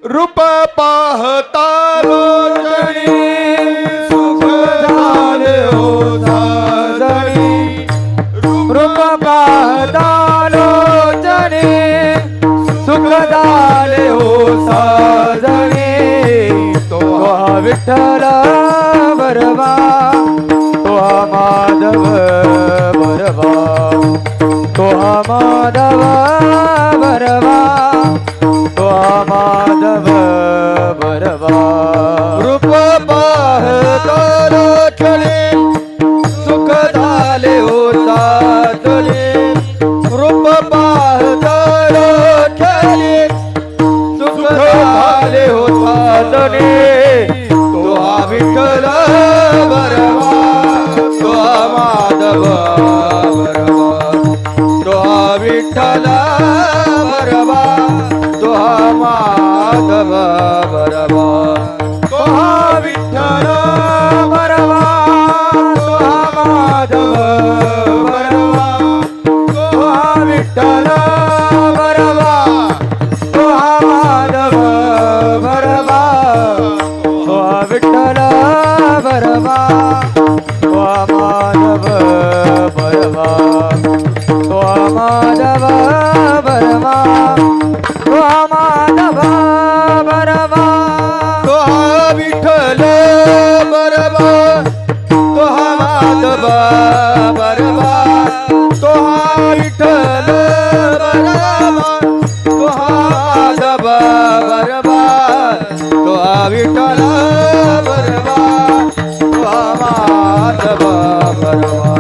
रूप पाहता लोचणी सुख झाले हो साजणी रूप पाहता लोचने सुख झाले हो साजणे तो हा विठ्ठल बरवा तो हा माधव बरवा तो हा माधव बरवा तो हा माधव बरवा रूप पाहता लोचणी सुख झाले हो साजणी रूप पाहता लोचणी सुख झाले हो साजणी तो हा विठ्ठल बरवा तो हा माधव बरवा तो हा विठ्ठल बरवा तो हा माधव बरवा तो हा विठ्ठल बरवा तो हा माधव बरवा तो हा विठ्ठल बरवा तो हा माधव बरवा तो हा विठ्ठल बरवा तो हा माधव बरवा तो हा माधव बरवा तो हा माधव बरवा तो हा विठ्ठल बरवा तो हा माधव बरवा तो हा विठ्ठल बरवा तो हा माधव बरवा तो हा विठ्ठल बरवा तो हा माधव बरवा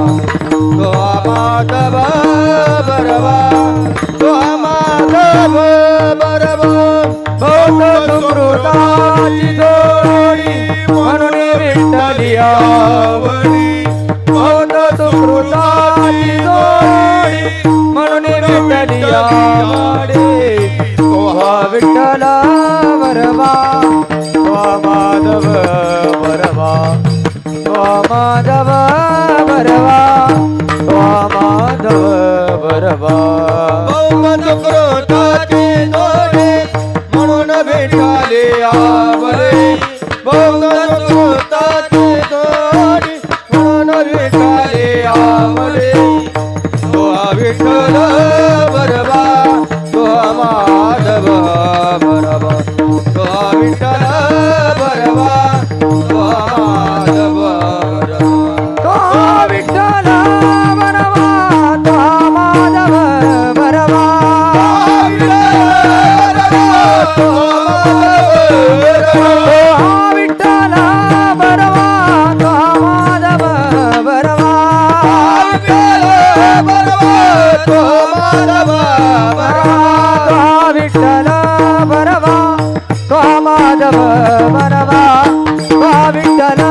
तो हा माधव बरवा तो हा माधव बरवा भक्त सुकृताची जोडी म्हणून विठ्ठली आवडी भक्त सुकृताची जोडी म्हणून विठ्ठली आवडी तो हा विठ्ठल बरवा तो हा माधव बरवा तो हा माधव बरवा तो हा माधव बरवा बहुमत क्रोधाचे जोडे म्हणून भेटाले आवरे बहुमत क्रोधाचे जोडे म्हणून भेटाले आवरे तो हा विठ्ठल बरवा तो हा माधव बरवा तो हा विठ्ठल बरवा तो हा माधव बरवा तो हा विठ्ठल बरवा तो हा माधव बरवा तो हा विठ्ठल बरवा तो हा माधव बरवा तो माधव तो हा विठ्ठल बरवा तो हा माधव बरवा तो हा विठ्ठल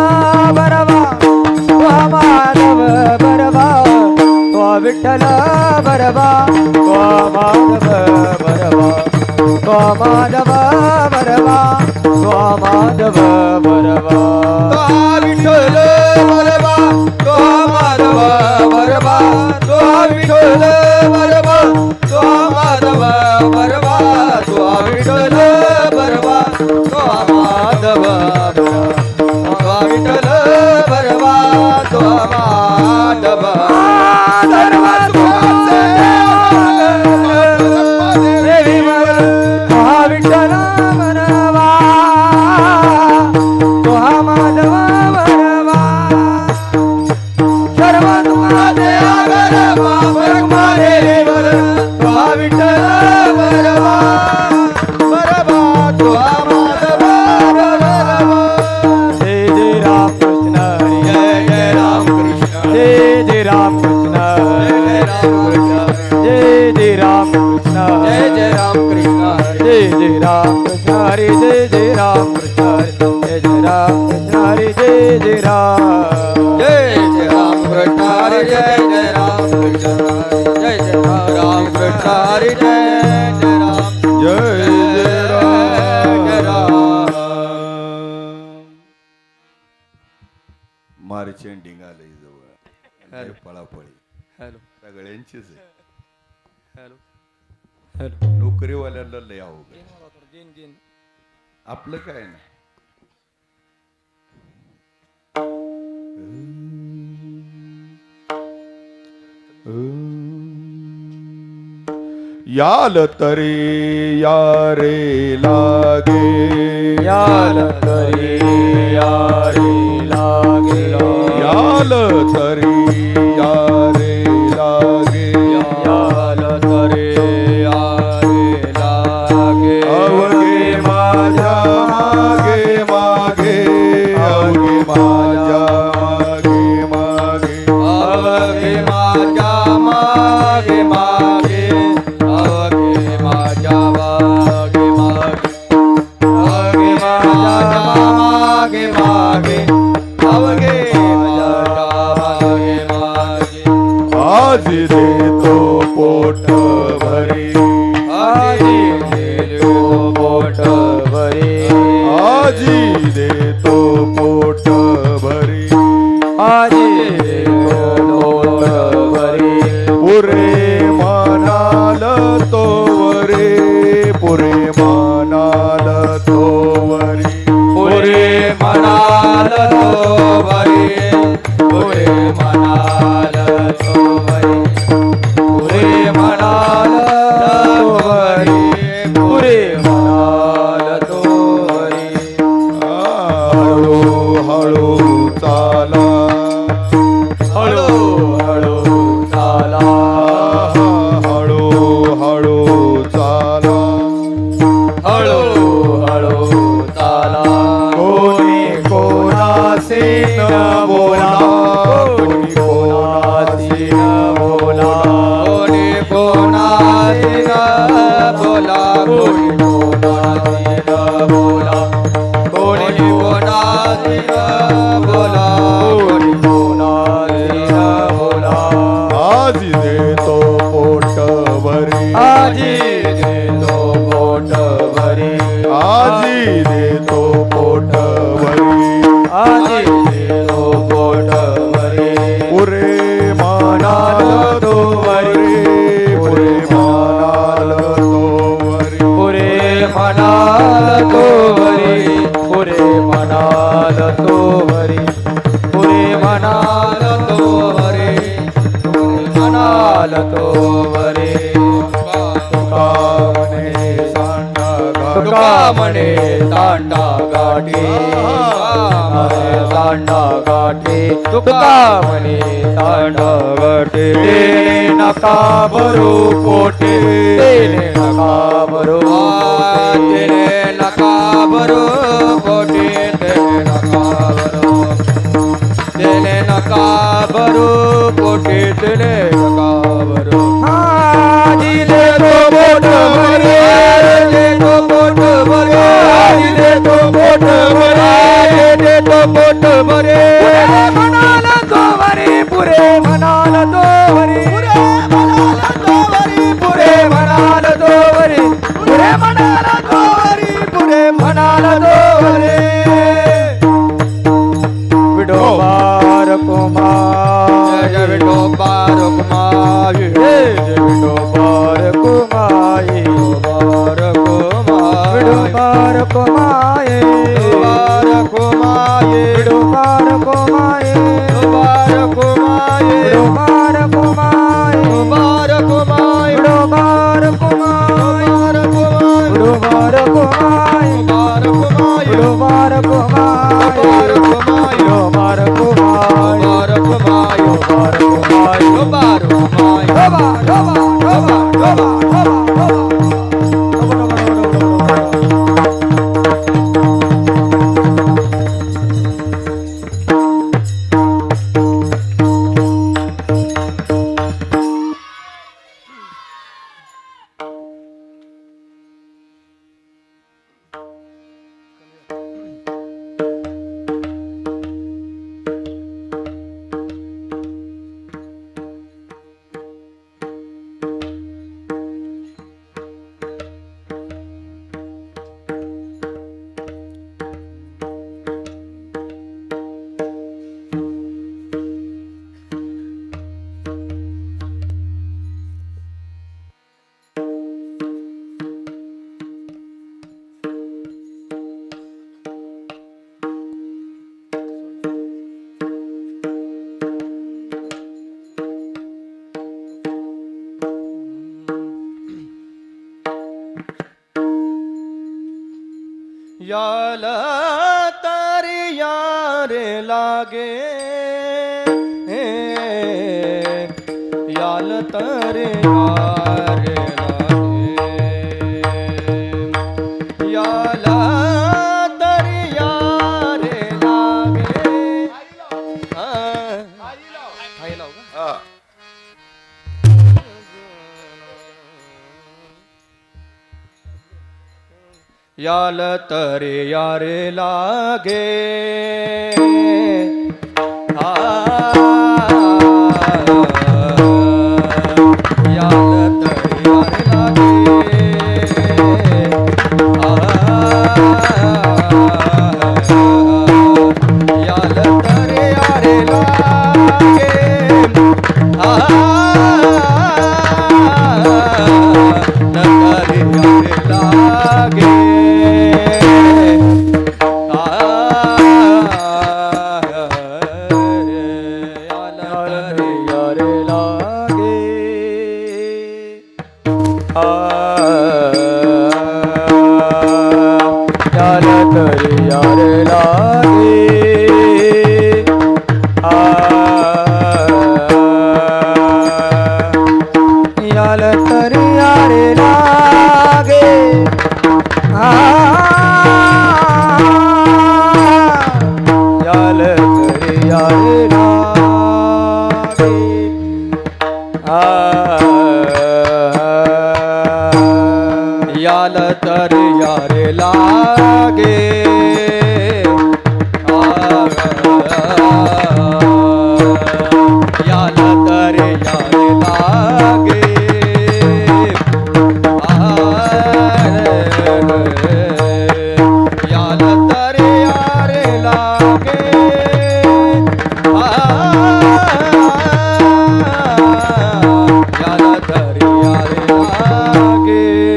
बरवा तो हा माधव बरवा तो हा विठ्ठल बरवा तो हा माधव बरवा तो हा माधव बरवा तो हा माधव बरवा तो विठ्ठल बरवा तो माधव बरवा तो विठ्ठल बरवा तो माधव बरवा तो विठ्ठल बरवा तो माधव बरवा तो विठ्ठल बरवा तो माधव देवी हा विठ्ठल बरवा तो हा माधव बरवा सर्व तुझे बरवा माझे बर तो विठ्ठल बरवा बरवा तो माधव बरवा जय जय राम कृष्ण हरी जय जय राम कृष्ण जय जय राम कृष्ण जय जय राम कृष्ण जय जय राम कृष्ण जय जय राम कृष्ण जय जय राम कृष्ण हरी जय जय राम कृष्ण हरी जय जय राम कृष्ण हरी जय जय राम जय जय राम कृष्ण हरी जय जय राम जय जय राम जय राम मार्च एंडिंग आलंय जवळ पळापळी हॅलो सगळ्यांचीच आहे हॅलो हॅलो नोकरीवाल्यांना लय अवघड दिन आपलं काय नाही. याल तरी या रे लागे, याल तरी या रे लागे, याल तरी या रे लागे, याल तरी या रे लागे. अवघे माझ्या मागे मागे, अवघे माझ्या मागे मागे, अवघे माझ्या मागे मागे, अवघे माझ्या मागे मागे, अवघे माझ्या मागे मागे, अवघे माझ्या मागे मागे. आज देतो पोट भरी, आजी देतो पोट भरी, आजी देतो पोट भरी, आजी देतो पोट भरी. पुरे म्हणाल तो वरे, पुरे म्हणाल तो वरी, पुरे म्हणाल तो भरी, पुरे म्हणाल तो भरी, पुरे म्हणाल तो भरी, पुरे म्हणाल तो भरी. हळू हळू चाला, हळू हळू चाला, हळू हळू चाला, हळू हळू चाला. कोणी कोणाशी न बोला, कोणी कोणाशी न बोला, कोणी कोणाशी न बोला, कोणी कोणाशी न बोला, कोणी कोणाशी न बोला, कोणी कोणाशी न बोला. आज देतो पोट भरी, आजी देतो पोट भरी, आजी देतो पोट भरी, आजी देतो पोट भरी. पुरे म्हणाल तो वरी, पुरे म्हणाल तो वरी, पुरे म्हणाल तो भरी, पुरे म्हणाल तो भरी, पुरे म्हणाल तो भरी, पुरे म्हणाल तो भरी. तुका म्हणे सांडा गाठी, तुका म्हणे सांडा गाठी, तुका म्हणे सांडा गाठी. तेने नका भरू पोटे, तेने नका भरू पोटे, तेने नका भरू पोटे, तेने नका भरू, तेने नका भरू पोटे, तेने नका भरू. आजी देतो पोट भरी, देतो पोट भरी, आजी देतो पोट भरी, देतो पोट भरी. पुरे म्हणाल तो भरी, पुरे म्हणाल तो भरी, पुरे म्हणाल तो भरी, पुरे म्हणाल तो भरी, पुरे म्हणाल तो भरी, पुरे म्हणाल तो भरी. विठोबार कुमार, जय विठोबार कुमार, जय विठोबार कुमार, विठोबार कुमार, विठोबार कुमार, विठोबार कुमार, विठोबार कुमार, विठोबार कुमार, विठोबार कुमार, विठोबार कुमार, विठोबार कुमार, विठोबार कुमार, विठोबार कुमार, विठोबार कुमार, विठोबार कुमार, विठोबार कुमार, विठोबार कुमार, विठोबार कुमार, विठोबार कुमार. याल तारी यारे लागे याल तारे यारे लागे याल तारी यारे लागे खाई लाव का याल तरे यारे लागे याल तरे यारे लागे याल तरे यारे लागे तरे यारे लागे याल तर यारे लागे याल तर यारे लागे याल तर यारे लागे याल तर यारे लागे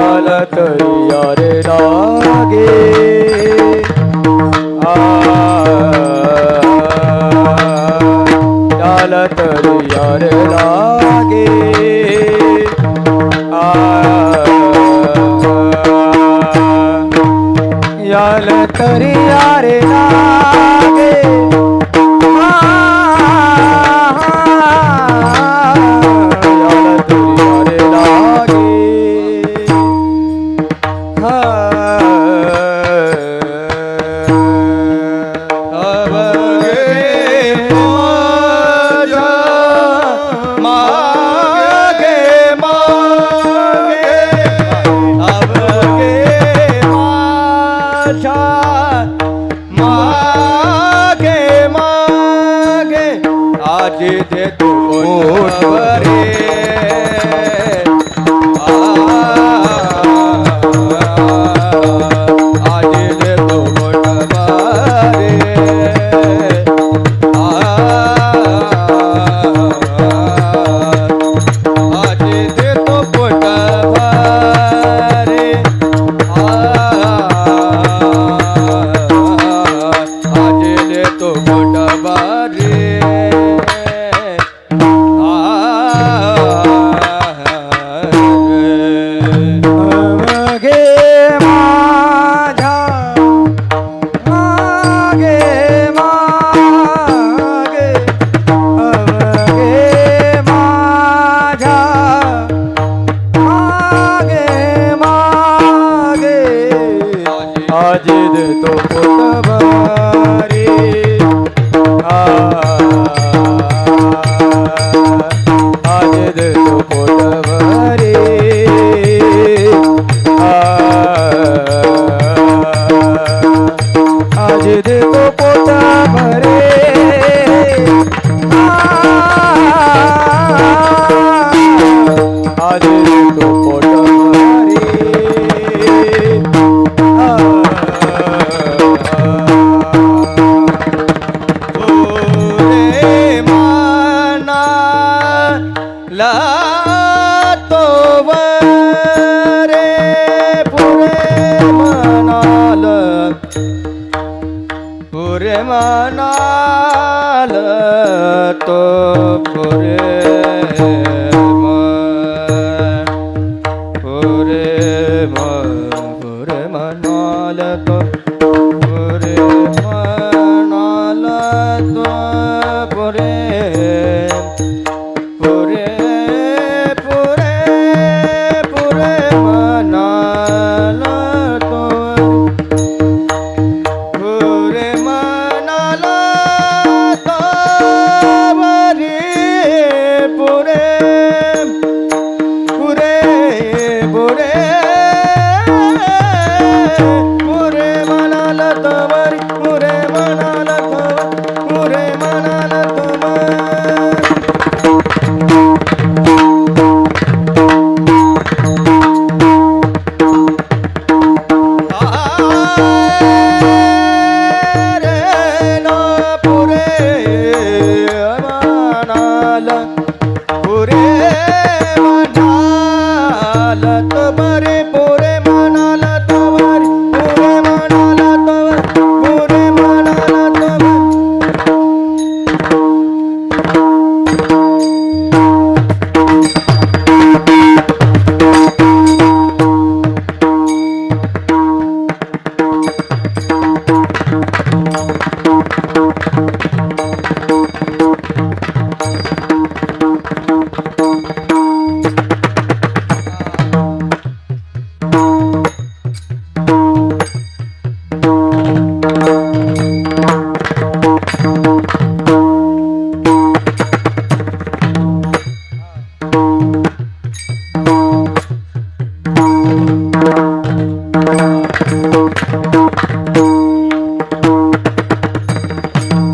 याल तर यारे लागे याल तर यारे लागे याल तर यारे लागे आज दे तू बरे आज दे तू बरे आज दे तू बरे आज दे तू बरे आज दे तो पोतबारी आज दे तो पोतबारी आज दे तो पोतबारी आज दे तो पोतबारी ला तो वरे पुरे मनाल तो पुरे मन म्हणाल तो बरे पुरे म्हणाल तो बरे पुरे म्हणाल तो पुरे म्हणाल तो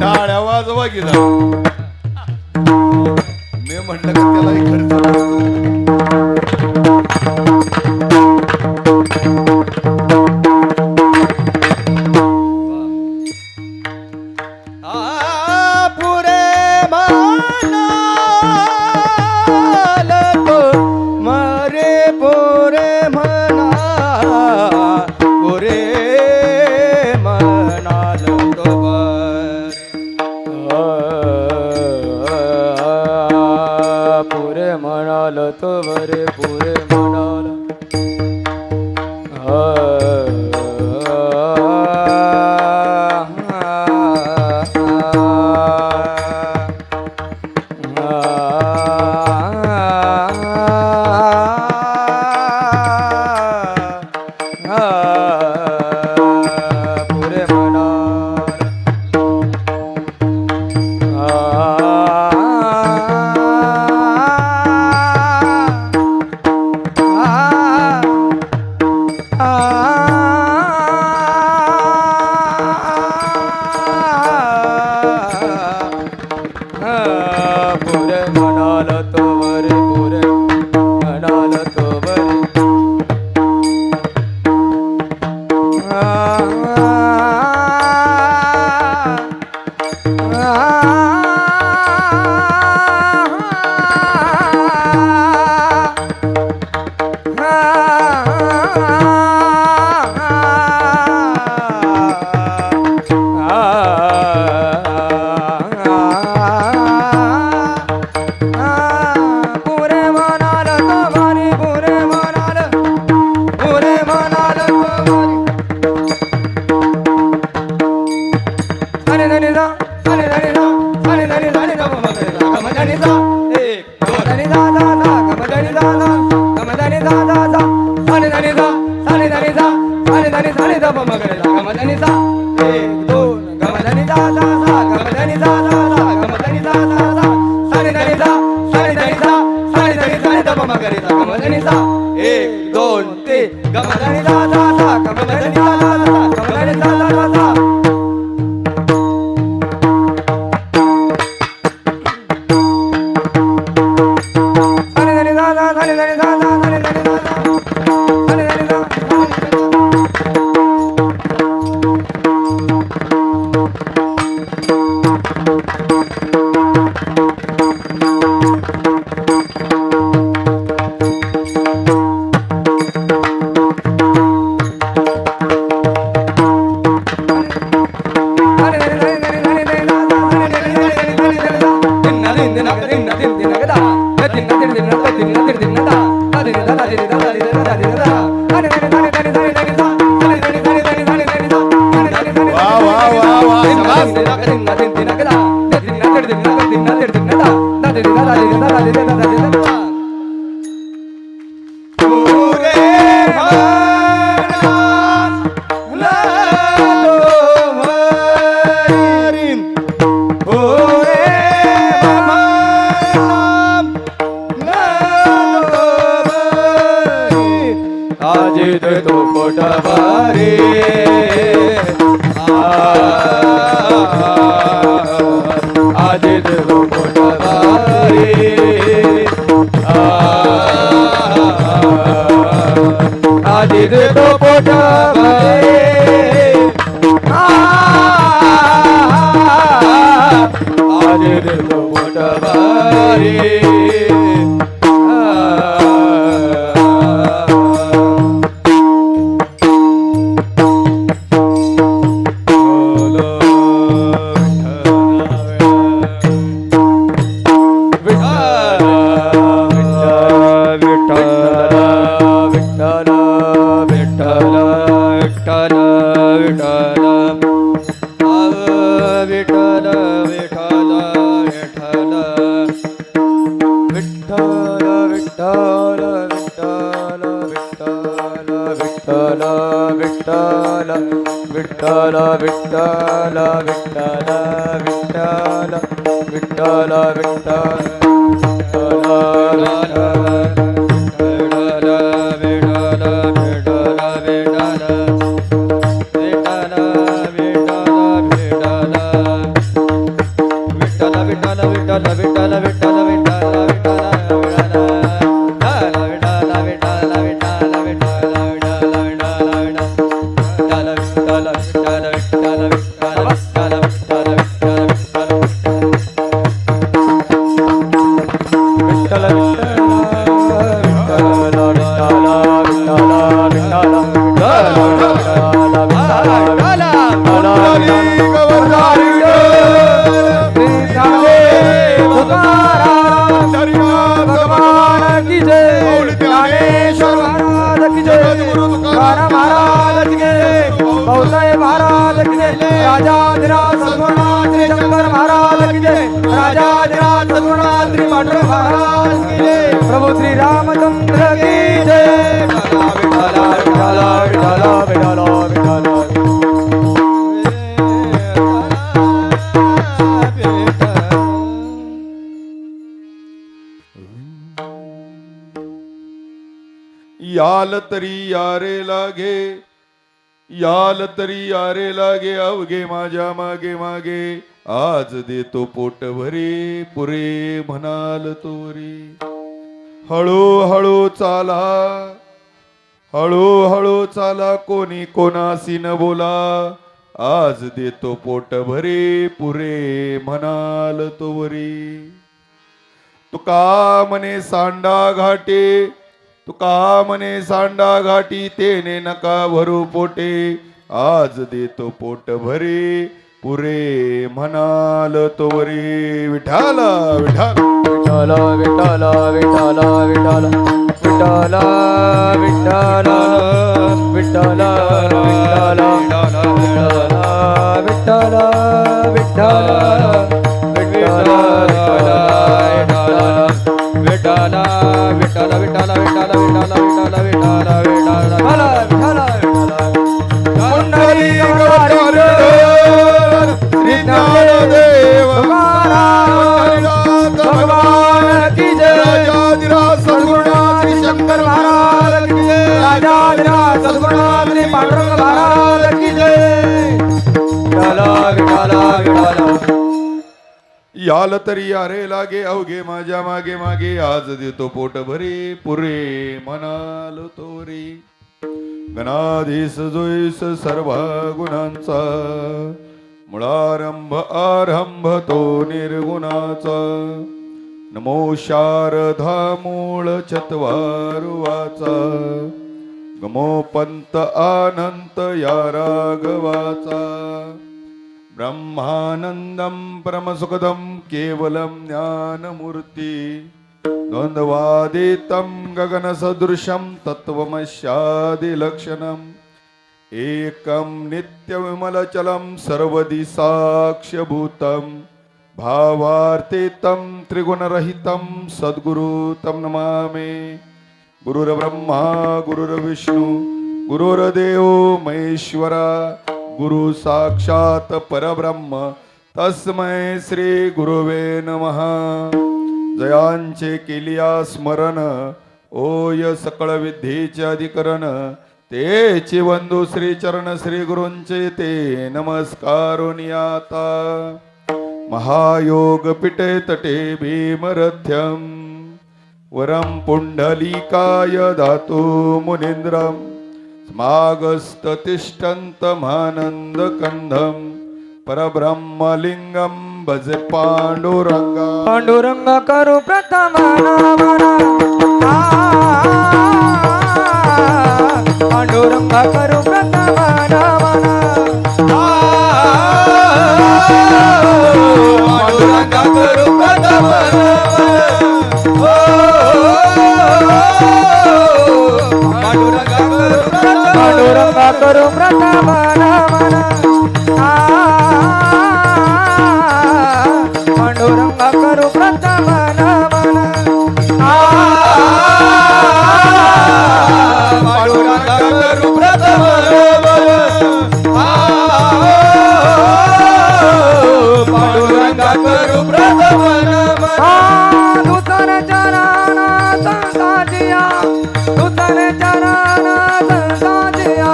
टाळ्या वाजवा की जरा. मी म्हटलं का त्यालाही खर्च पडतो. पुरे म्हणाल तो मरे पुरे म्हणा पुरे म्हणाल तो पुरे म्हणाल तो बरे पुरे म्हणाल पुरे म्हणाल पुरे म्हणाल तो बरे पुरे म्हणाल तो बरे पुरे म्हणाल तो बरे पुरे म्हणाल पुरे म्हणाल तो बरे अरे धनी जा अरे धनी जा अरे धनी धनी जा मग गम धनी जा एक दोन धनी जा जा जा गम धनी जा जा गम धनी जा जा जा अरे धनी जा अरे धनी जा अरे धनी धनी जा मग गम धनी जा एक दोन गम धनी जा जा जा गम धनी जा जा जा गम धनी जा जा जा अरे धनी जा अरे धनी जा अरे धनी धनी जा मग गम धनी जा एक दोन तीन गम धनी जा जा जा गम धनी जा जा जा गम धनी जा जा जा अजित तो पोटवारी अजित तो पोटवारी अजित तो पोटवारी अजित तो पोटवारी प्रभु श्री रामचंद्र की जय। याल तरी यारे लागे, याल तरी यारे लागे, अवघे माझ्या मागे मागे, आज देतो पोट भरे पुरे म्हणाल तोरी. हळूहळू चाला, हळूहळू चाला, कोणी कोणासी न बोला, आज देतो पोट भरे पुरे म्हणाल तोरी. तुका म्हणे सांडा घाटे, तुका म्हणे सांडा घाटी, तेने नका भरू पोटे, आज देतो पोट भरे पुरे म्हणाल तोरी. विठाला विठाल विठाल विठाल विठाल विठाल विठाल विठाल विठाल विठाल विठाल विठाल विठाल याल तरी यारे लागे, अवघे माझ्या मागे मागे, आज देतो पोट भरे पुरे म्हणाल तोरी. गणाधीश जोईस सर्व गुणांचा, मुळारंभ आरंभ तो निर्गुणाचा. नमो शारदा मूळ चत्वारुवाचा, गमो पंत अनंत या राघवाचा. ब्रह्मानंदं परमसुखदं केवलं ज्ञानमूर्ति, द्वन्द्वातीतं गगनसदृशं तत्त्वमस्यादिलक्षणम्. एकं नित्यविमलचलं सर्वदि साक्ष्यभूतं, भावार्थितं त्रिगुणरहितं सद्गुरु तं नमामि. गुरुर्ब्रह्मा गुरुर्विष्णु गुरुर्देवो महेश्वरा, गुरु साक्षात परब्रह्म तस्मै श्री गुरुवे नमः. जयांचे केलिया स्मरण, ओय सकळ विद्येचे अधिकरण, तेचे बंधू श्री चरण श्री गुरूंचे ते नमस्कारोनियाता. महायोग पिटे तटे भीमरथ्यम, वरम पुंडलीकाय धातु मुनीन्द्रम. स्मागस्ततिष्ठन्तमानन्दकन्धं, परब्रह्मलिंगं भजे पांडुरंगा. पांडुरंग करू प्रथम नामना, पांडुरंग करू प्रथम नामना. पांडुरंग करू प्रथम पांडुरंग करू प्रथम नामना. पांडुरंग करू प्रथम नामना. तुझरे चरण संताजिया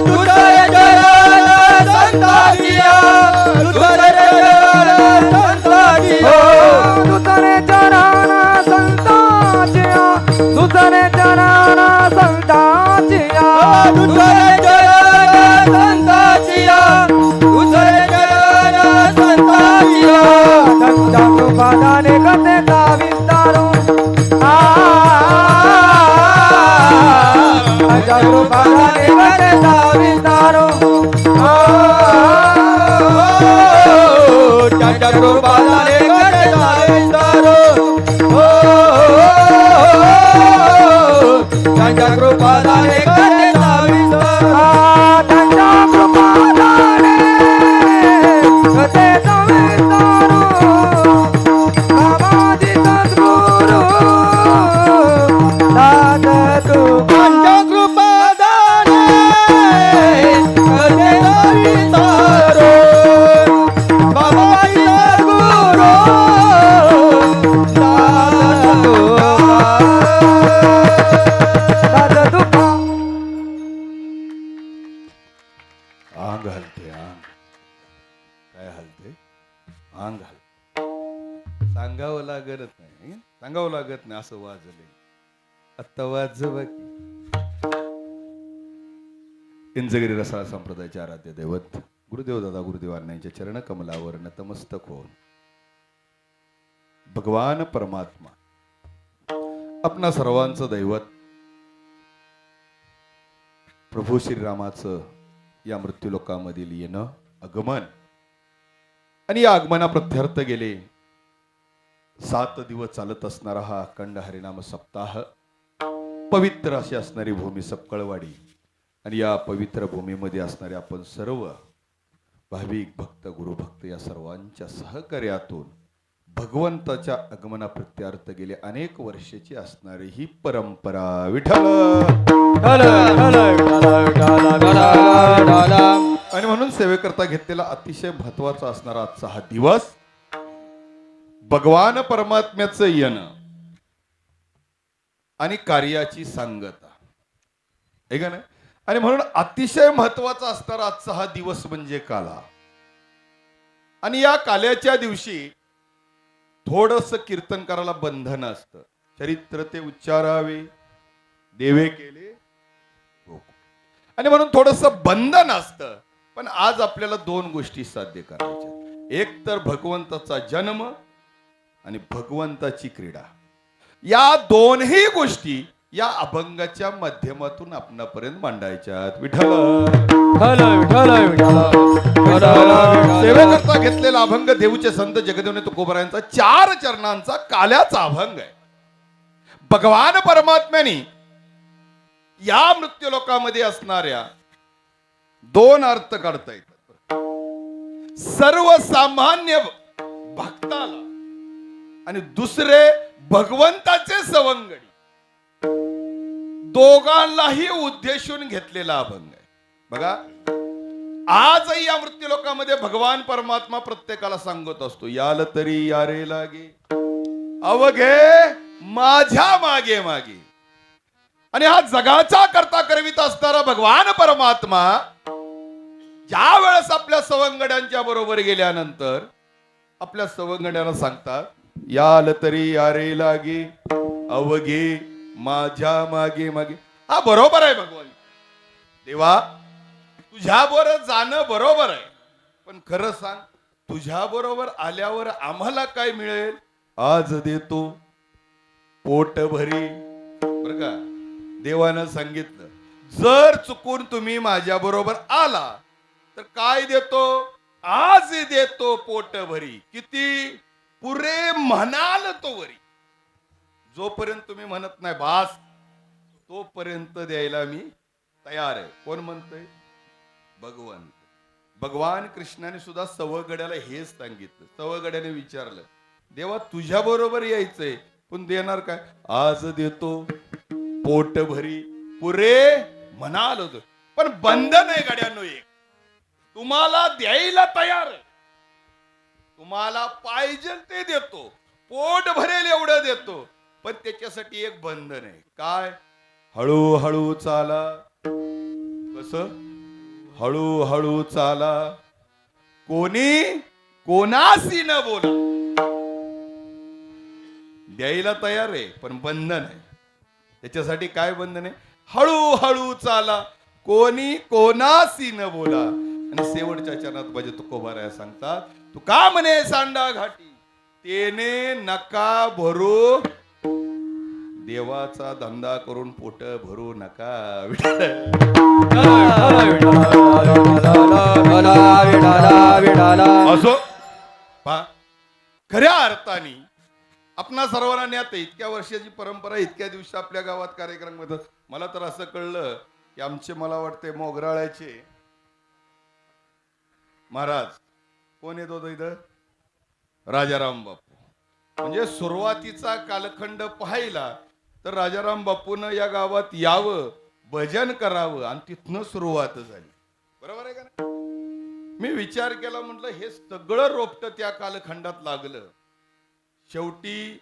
तुझरे चरण संताजिया तुझरे चरण संताजिया तुझरे चरण संताजिया तुझरे चरण संताजिया तुझरे चरण संताजिया तुझरे चरण संताजिया तुझ्या कृपादाने कथेचा विस्तारू तुझ्या कृपादाने कथेचा विस्तारू त्यांच्या कृपाने कथेचा विस्तारो त्यांच्या कृपाने कथेचा विस्तारो त्यांच्या कृपादाने कथेचा विस्तारू बाबाजी सद्गुरू दाद तू त्यांच्या कृपाने कथेचा विस्तारो बाबाजी सद्गुरू दाद तुका अंग हलते अंग काय हलते अंग हलते सांगावं लागत नाही सांगावं लागत नाही असं वाजले आत्ता वाजव की इंजगिरी रसाळ संप्रदायाचे आराध्य दैवत गुरुदेव दादा गुरुदेवांना यांच्या चरण कमलावर नतमस्तक होऊन भगवान परमात्मा आपणा सर्वांचं दैवत प्रभू श्रीरामाचं या मृत्यूलोकामधील येणं आगमन आणि या आगमनाप्रत्यर्थ गेले 7 दिवस चालत असणारा हा अखंड हरिनाम सप्ताह पवित्र अशी असणारी भूमी सपकळवाडी आणि या पवित्र भूमीमध्ये असणारे आपण सर्व भाविक भक्त गुरुभक्त या सर्वांच्या सहकार्यातून भगवंताच्या आगमनाप्रत्यार्थ गेले अनेक वर्षाची असणारी ही परंपरा विठ्ठल आणि म्हणून सेवेकरता घेतलेला अतिशय महत्वाचा असणारा आजचा हा दिवस भगवान परमात्म्याचं येणं आणि कार्याची सांगता आहे का नाही आणि म्हणून अतिशय महत्वाचा असणारा आजचा हा दिवस म्हणजे काला आणि या काल्याच्या दिवशी थोडस कीर्तन करायला बंधन असतं चरित्र ते उच्चारावे देवे केले आणि म्हणून थोडस बंधन असतं पण आज आपल्याला 2 गोष्टी साध्य करायच्या एक तर भगवंताचा जन्म आणि भगवंताची क्रीडा या दोन्ही गोष्टी या अभंगाच्या माध्यमातून आपणापर्यंत मांडायच्यात विठ्ठल सेवेकरता घेतलेला अभंग देऊचे संत जगदेवने तुकोबरायांचा 4 चरणांचा काल्याचा अभंग आहे भगवान परमात्म्याने या मृत्यूलोकामध्ये असणाऱ्या 2 अर्थ काढता येतात सर्वसामान्य भक्ताला आणि दुसरे भगवंताचे सवंगडी दोघांनाही उद्देशून घेतलेला अभंग आहे बघा आजही या मृत्यूलोकामध्ये भगवान परमात्मा प्रत्येकाला सांगत असतो याल तरी यारे लागे अवघे माझ्या मागे मागे आणि हा जगाचा करता करवित असणारा भगवान परमात्मा ज्या वेळेस आपल्या सवंगड्यांच्या बरोबर गेल्यानंतर आपल्या सवंगड्यांना सांगतात याल तरी यारे लागे अवघे माझ्या मागे मागे हा बरोबर आहे भगवान देवा तुझ्या बरोबर जाणं बरोबर आहे पण खरं सांग तुझ्या बरोबर आल्यावर आम्हाला काय मिळेल आज देतो पोट भरी बर का देवानं सांगितलं जर चुकून तुम्ही माझ्या बरोबर आला तर काय देतो आज देतो पोट भरी किती पुरे म्हणाल तो वरी जोपर्यंत तुम्ही म्हणत नाही बास तोपर्यंत द्यायला मी तयार आहे कोण म्हणतोय भगवंत भगवान कृष्णाने सुद्धा सवगड्याला हेच सांगितलं सवगड्याने विचारलं देवा तुझ्या बरोबर यायचंय पण देणार काय आज देतो पोट भरी पुरे म्हणाल होत पण बंधन आहे गड्यांनो एक तुम्हाला द्यायला तयार आहे तुम्हाला पाहिजे ते देतो पोट भरेल एवढं देतो पण त्याच्यासाठी एक बंधन आहे काय हळूहळू चाला. कस हळूहळू चाला, कोणी कोणाशी न बोला. द्यायला तयार आहे पण बंधन आहे. त्याच्यासाठी काय बंधन आहे? हळूहळू चाला, कोणी कोणाशी न बोला. आणि शेवटच्या चरणात भजे तुकोबाराया सांगतात, तू का म्हणे सांडा घाटी तेने नका भरू, देवाचा धंदा करून पोट भरू नका. असो पहा, खऱ्या अर्थाने आपणा सर्वांना ज्ञात आहे, इतक्या वर्षाची परंपरा, इतक्या दिवशी आपल्या गावात कार्यक्रम होतात. मला तर असं कळलं की आमचे, मला वाटते मोगराळ्याचे महाराज कोण येत होतं इथं? राजाराम बापू. म्हणजे सुरुवातीचा कालखंड पाहिला तर राजाराम बापून या गावात यावं, भजन करावं आणि तिथनं सुरुवात झाली. बरोबर आहे का नाही? मी विचार केला, म्हटलं हे सगळं रोपट त्या कालखंडात लागलं. शेवटी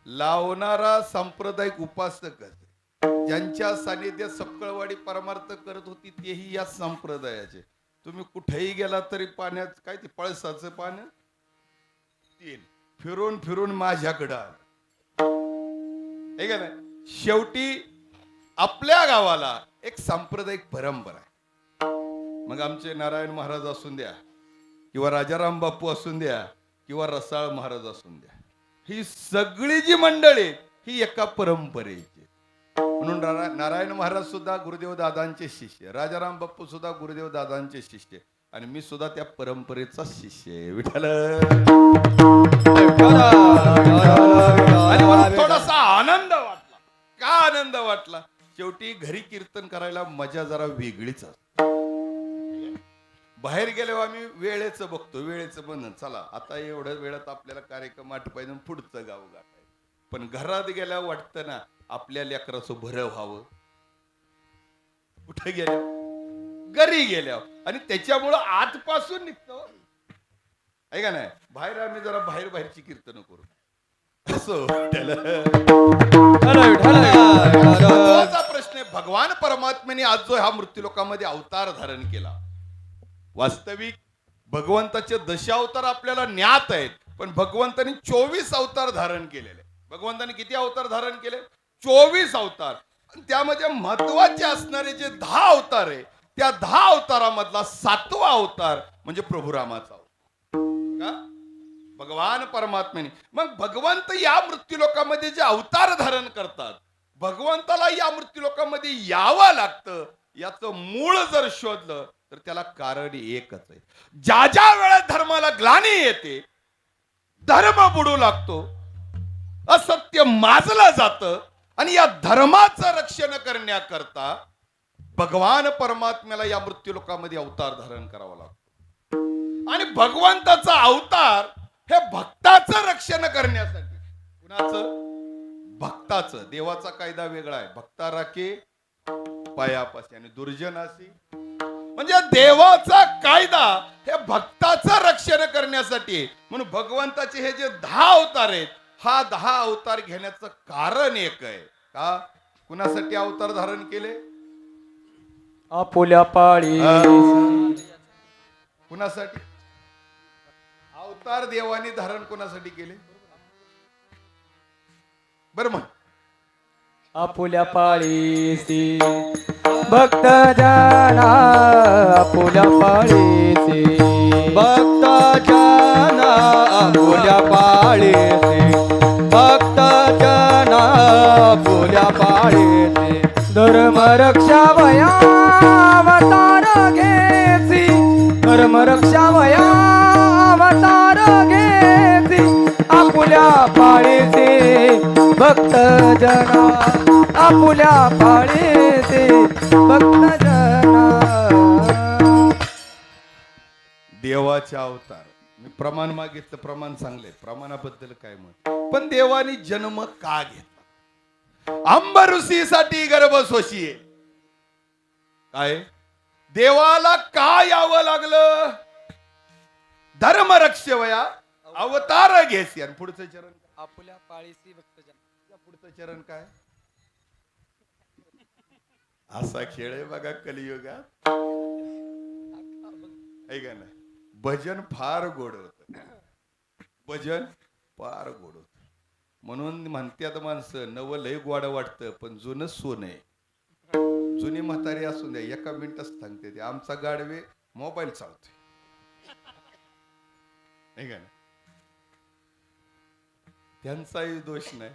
लावणारा सांप्रदायिक उपासक, ज्यांच्या सानिध्यात सक्कळवाडी परमार्थ करत होती तेही या संप्रदायाचे. तुम्ही कुठेही गेला तरी पाण्यात काय ते पळसाचं पानं तेल फिरून फिरून माझ्याकडं आलं. हे का नाही? शेवटी आपल्या गावाला एक सांप्रदायिक परंपरा आहे. मग आमचे नारायण महाराज असून द्या, किंवा राजाराम बापू असून द्या, किंवा रसाळ महाराज असून द्या, ही सगळी जी मंडळी ही एका परंपरेची. म्हणून नारायण महाराज सुद्धा गुरुदेव दादांचे शिष्य, राजाराम बापू सुद्धा गुरुदेव दादांचे शिष्य, आणि मी सुद्धा त्या परंपरेचा शिष्य आहे. विठ्ठल. आणि मला थोडासा आनंद वाटला. का आनंद वाटला? शेवटी घरी कीर्तन करायला मजा जरा वेगळीच असते. बाहेर गेल्यावर आम्ही वेळेचं बघतो, वेळेचं बंधन, चला आता एवढ्या वेळात आपल्याला कार्यक्रम आटपायचं, पुढचं गाव गाठायचं. पण घरात गेल्यावर वाटतं ना आपल्या लेकराचं भरं व्हावं. कुठे गेल्यावर? घरी गेल्यावर. आणि त्याच्यामुळं आतपासून निघतो, आहे का नाही? बाहेर आम्ही जरा बाहेरची कीर्तन करू असं. महत्वाचा प्रश्न आहे, भगवान परमात्म्याने आज जो ह्या मृत्यूलोकामध्ये अवतार धारण केला, वास्तविक भगवंताचे दशावतार आपल्याला ज्ञात आहेत, पण भगवंतांनी 24 अवतार धारण केलेले. भगवंतांनी किती अवतार धारण केले? 24 अवतार. त्यामध्ये महत्वाचे असणारे जे 10 अवतार आहे, त्या 10 अवतारामधला 7वा अवतार म्हणजे प्रभू रामाचा का? भगवान परमात्म्याने. मग भगवंत या मृत्यूलोकामध्ये जे अवतार धारण करतात, भगवंताला या मृत्यूलोकामध्ये यावं लागतं. याचं मूळ जर शोधलं तर त्याला कारण एकच आहे. ज्या ज्या वेळेत धर्माला ग्लानी येते, धर्म बुडू लागतो, असत्य माजलं जातं, आणि या धर्माचं रक्षण करण्याकरता भगवान परमात्म्याला या मृत्यूलोकामध्ये अवतार धारण करावा लागतो. आणि भगवंताचा अवतार हे भक्ताचं रक्षण करण्यासाठी. कुणाचं? भक्ताचं. देवाचा कायदा वेगळा आहे, भक्ता राखे पायापाशी आणि दुर्जनाशी. म्हणजे देवाचा कायदा हे भक्ताचं रक्षण करण्यासाठी. म्हणून भगवंताचे हे जे 10 अवतार आहेत, हा 10 अवतार घेण्याचं कारण एक आहे. का? कुणासाठी अवतार धारण केले? आपुल्या पाळी. कुणासाठी अवतार देवाने धारण कुणासाठी केले? बरं मग आपुल्या पाळीसी भक्त जना, आपुल्या पाळीसी भक्त जना, आपुल्या पाळीसी भक्त जना, आपुल्या पाळीसी धर्म रक्षा वया अवतार घेसी, धर्म रक्षा वया अवतार घेसी, आपुल्या पाळीसी भक्त जना, आपुल्या पाळीसी भक्त जना. देवाचा अवतार. मी प्रमाण मागितलं, प्रमाण सांगले, प्रमाणाबद्दल काय मत. पण देवानी जन्म का घेतला? अंबऋषीसाठी गर्भशोषी आहे. काय देवाला का यावं लागलं? धर्म रक्षवया अवतार घेसी. आणि पुढचं चरण आपुल्या पाळीसी भक्तजन. पुढचं चरण काय? असा खेळ आहे बघा कलियुगात. ऐका ना, भजन फार गोड होत. भजन फार गोड होत. म्हणून म्हणतात माणसं नवं लय गोड वाटतं पण जुनं सोनं आहे. जुनी म्हातारी असून द्या एका मिनिटात सांगते ते आमचा गाडवे मोबाईल चालतोय. ऐका ना, त्यांचाही दोष नाही.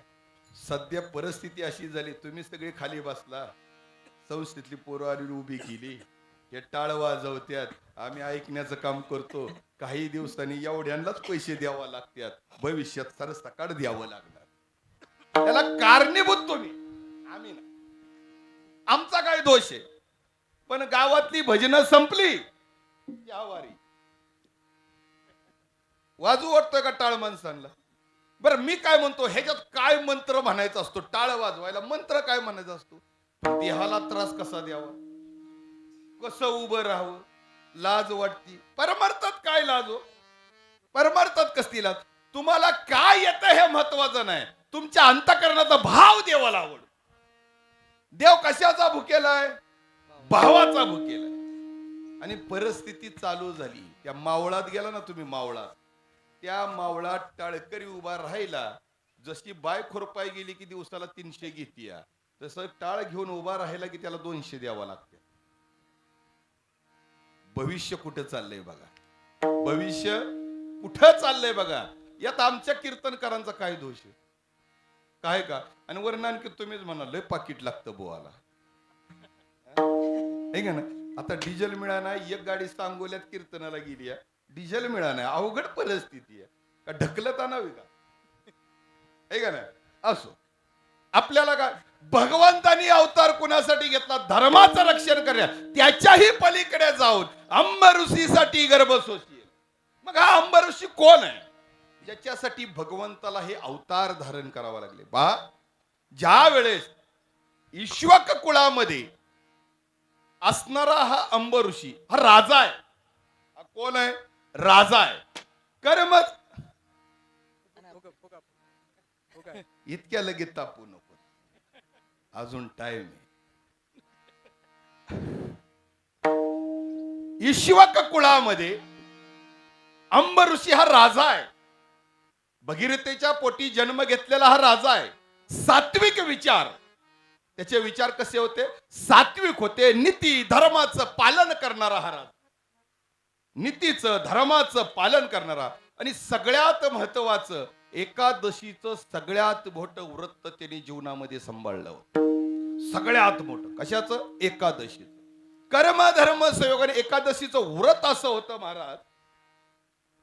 सध्या परिस्थिती अशी झाली, तुम्ही सगळे खाली बसला, संस्थेतली पोरं आली उभी केली, हे टाळ वाजवत्यात, आम्ही ऐकण्याचं काम करतो. काही दिवसांनी एवढ्यांनाच पैसे द्यावा लागतात, भविष्यात सर सकाळ द्यावं लागणार. त्याला कारणीभूत तुम्ही, आम्ही ना. आमचा काय दोष आहे? पण गावातली भजनं संपली, या वारी वाजू वाटतोय का टाळ माणसांना? बरं मी काय म्हणतो, ह्याच्यात काय मंत्र म्हणायचा असतो? टाळ वाजवायला मंत्र काय म्हणायचा असतो? देहाला त्रास कसा द्यावा, कसं उभं राहावं, लाज वाटती. परमार्थात काय लाज हो? परमार्थात कसली लाज? तुम्हाला काय येतं हे महत्वाचं नाही, तुमच्या अंतःकरणाचा भाव देवाला आवड. देव कशाचा भुकेलाय? भावाचा भुकेलाय. आणि परिस्थिती चालू झाली, त्या मावळात गेला ना तुम्ही, मावळात, त्या मावळात टाळकरी उभा राहिला. जशी बाय खुरपाय गेली की दिवसाला 300 घेतीया, तसं टाळ घेऊन उभा राहिला की त्याला 200 द्यावा लागते. भविष्य कुठे चाललंय बघा, भविष्य कुठं चाललंय बघा. यात आमच्या कीर्तनकारांचा काय दोष आहे? काय का? आणि वरनं आणखी तुम्हीच म्हणाल पाकिट लागतं बोवाला. हे का ना, आता डिझेल मिळाना, एक गाडी सांगोल्यात कीर्तनाला गेली आहे, डिझेल मिळाना, अवघड परिस्थिती आहे. का ढकलत आणावी का? हे का ना, असो. आपल्याला काय, भगवंतानी अवतार कुणासाठी घेतला? धर्माचं रक्षण करण्या. त्याच्याही पलीकडे जाऊन अंबऋषीसाठी गर्भसोशी. मग हा अंबऋषी कोण आहे? ज्याच्यासाठी भगवंताला हे अवतार धारण करावा लागले. बा, ज्या वेळेस ईश्वक कुळामध्ये असणारा हा अंबऋषी हा राजा आहे. हा कोण आहे? राजा आहे. कर्म इतक्या लगेच तापू नको, अजून टाइम आहे. ईश्वक कुळामध्ये अंबऋषी हा राजा आहे. भगीरथेच्या पोटी जन्म घेतलेला हा राजा आहे. सात्विक विचार, त्याचे विचार कसे होते? सात्विक होते. नीती धर्माचं पालन करणारा हा राजा, नीतीचं धर्माचं पालन करणारा. आणि सगळ्यात महत्वाचं, एकादशीचं सगळ्यात मोठं व्रत त्यांनी जीवनामध्ये सांभाळलं होतं. सगळ्यात मोठं कशाचं? एकादशीचं. कर्म धर्म संयोगाने एकादशीचं व्रत असं होतं महाराज,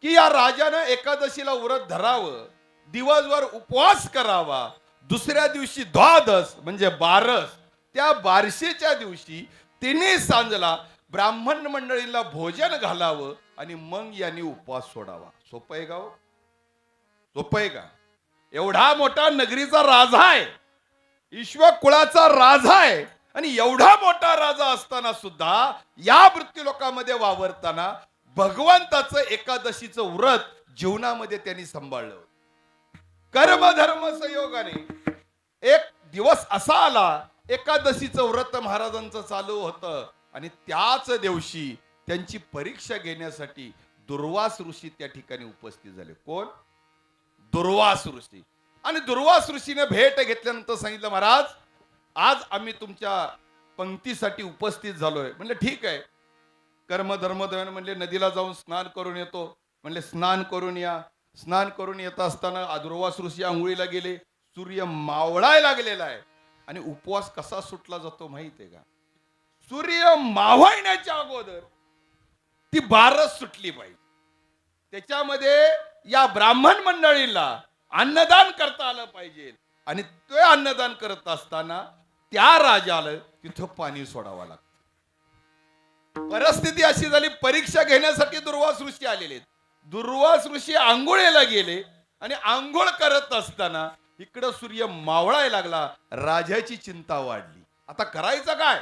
की या राजानं एकादशीला व्रत धरावं, दिवसभर उपवास करावा, दुसऱ्या दिवशी द्वादश म्हणजे बारस, त्या बारशीच्या दिवशी तिन्ही सांजला ब्राह्मण मंडळीला भोजन घालावं आणि मग यांनी उपवास सोडावा. सोपं आहे का हो? सोपं आहे का? एवढा मोठा नगरीचा राजा आहे, ईश्वर कुळाचा राजा आहे, आणि एवढा मोठा राजा असताना सुद्धा या मृत्यूलोकामध्ये वावरताना भगवंताचं एकादशीचं व्रत जीवनामध्ये त्यांनी सांभाळलं. कर्म धर्म संयोगाने एक दिवस असा आला, एकादशीचं व्रत महाराजांचं चालू होतं, आणि त्याच दिवशी त्यांची परीक्षा घेण्यासाठी दुर्वास ऋषी त्या ठिकाणी उपस्थित झाले. कोण? दुर्वास ऋषी. आणि दुर्वास ऋषीने भेट घेतल्यानंतर सांगितलं, महाराज आज आम्ही तुमच्या पंक्तीसाठी उपस्थित झालोय. म्हणले ठीक आहे. कर्म धर्म दयन म्हणले नदीला जाऊन स्नान करून येतो. म्हणले स्नान करून या. स्नान करून येत असताना दुर्वास ऋषी आंघोळीला गेले. सूर्य मावळाय लागलेला आहे. आणि उपवास कसा सुटला जातो माहिती आहे का? सूर्य मावळण्याच्या अगोदर ती बारस सुटली पाहिजे. त्याच्यामध्ये या ब्राह्मण मंडळीला अन्नदान करता आलं पाहिजे. आणि ते अन्नदान करत असताना त्या राजाला तिथं पाणी सोडावं लागतं. परिस्थिती अशी झाली, परीक्षा घेण्यासाठी दुर्वास ऋषी आलेले. दुर्वास ऋषी आंघोळीला गेले, आणि आंघोळ करत असताना इकडं सूर्य मावळायला लागला. राजाची चिंता वाढली. आता करायचं काय?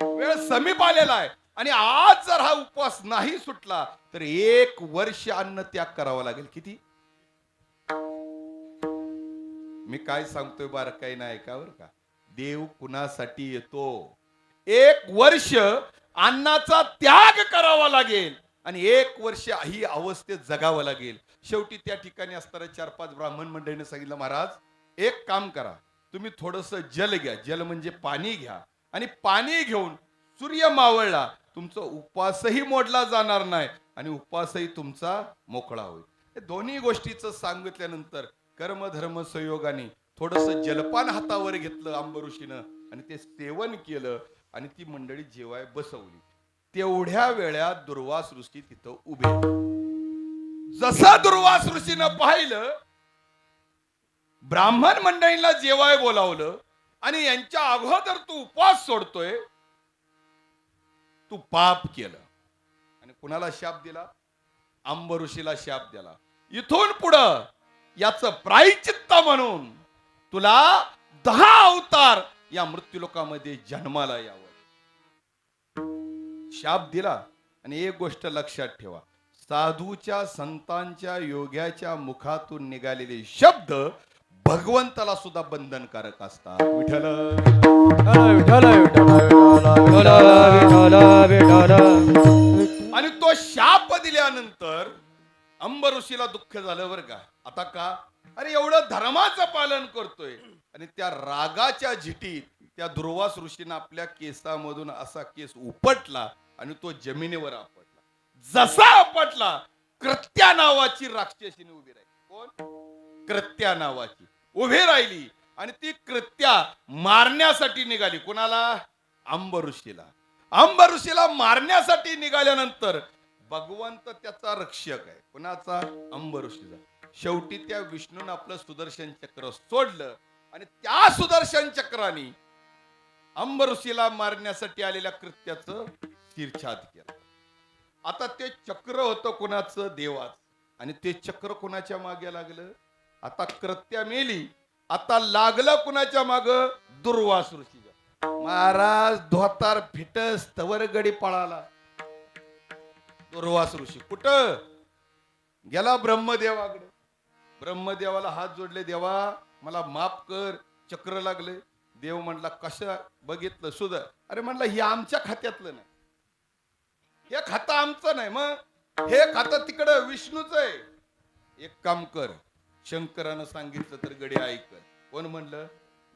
वेळ समीप आलेला आहे, आणि आज जर हा उपवास नाही सुटला तर 1 वर्ष अन्न त्याग करावा लागेल. किती? मी काय सांगतोय बारकाईनं ऐका बरं का. देव कुणासाठी येतो? 1 वर्ष अन्नाचा त्याग करावा लागेल आणि 1 वर्ष ही अवस्थेत जगावं लागेल. शेवटी त्या ठिकाणी असणाऱ्या 4-5 ब्राह्मण मंडळीने सांगितलं, महाराज एक काम करा, तुम्ही थोडस जल घ्या, जल म्हणजे पाणी घ्या आणि पाणी घेऊन सूर्य मावळला तुमचा उपवासही मोडला जाणार नाही आणि उपवासही तुमचा मोकळा होईल. हे दोन्ही गोष्टीचं सांगितल्यानंतर कर्मधर्म संयोगाने थोडस जलपान हातावर घेतलं अंबऋषीनं आणि ते सेवन केलं आणि ती मंडळी जेवाय बसवली. तेवढ्या वेळात दुर्वास ऋषी तिथं उभे. जसा दुर्वास ऋषीनं पाहिलं ब्राह्मण मंडळींना जेवाय बोलावलं आणि यांच्या अगोदर तू उपवास सोडतोय, तू पाप केलं. आणि कुणाला शाप दिला? अंबऋषीला शाप दिला. इथून पुढं याचं प्रायचित्त म्हणून तुला 10 अवतार या मृत्यूलोकामध्ये जन्माला यावं. शाप दिला. आणि एक गोष्ट लक्षात ठेवा, साधूच्या संतांच्या योग्याच्या मुखातून निघालेले शब्द भगवंताला सुद्धा बंधनकारक असतात. विठ्ठल आणि तो शाप दिल्यानंतर अंबऋषीला दुःख झालं बरं का. आता का? अरे एवढं धर्माचं पालन करतोय आणि त्या रागाच्या झिटीत त्या दुर्वास ऋषीनं आपल्या केसामधून असा केस उपटला आणि तो जमिनीवर आपटला. जसा आपटला कृत्या नावाची राक्षसीने उभी राहिली. कोण? कृत्या नावाची उभी राहिली आणि ती कृत्या मारण्यासाठी निघाली. कुणाला? अंबऋषीला. अंबऋषीला मारण्यासाठी निघाल्यानंतर भगवंत त्याचा रक्षक आहे. कुणाचा? अंबऋषीचा. शेवटी त्या विष्णूने आपलं सुदर्शन चक्र सोडलं आणि त्या सुदर्शन चक्राने अंबऋषीला मारण्यासाठी आलेल्या कृत्याचं शिरछाद केलं. आता ते चक्र होतं कुणाचं? देवाच. आणि ते चक्र कुणाच्या मागे लागलं? आता कृत्या मेली, आता लागलं कुणाच्या माग? दुर्वास ऋषीच्या. महाराज धोतार फिटस तवर गडी पळाला. दुर्वास ऋषी कुठं गेला? ब्रह्मदेवाकडे. ब्रह्मदेवाला हात जोडले, देवा मला माफ कर, चक्र लागले. देव म्हणला कसं बघितलं? सुद्धा. अरे म्हणला हे आमच्या खात्यातलं नाही, हे खातं आमचं नाही, मग हे खातं तिकडं विष्णूच आहे. एक काम कर, शंकरानं सांगितलं तर गडी ऐकत. कोण म्हणलं?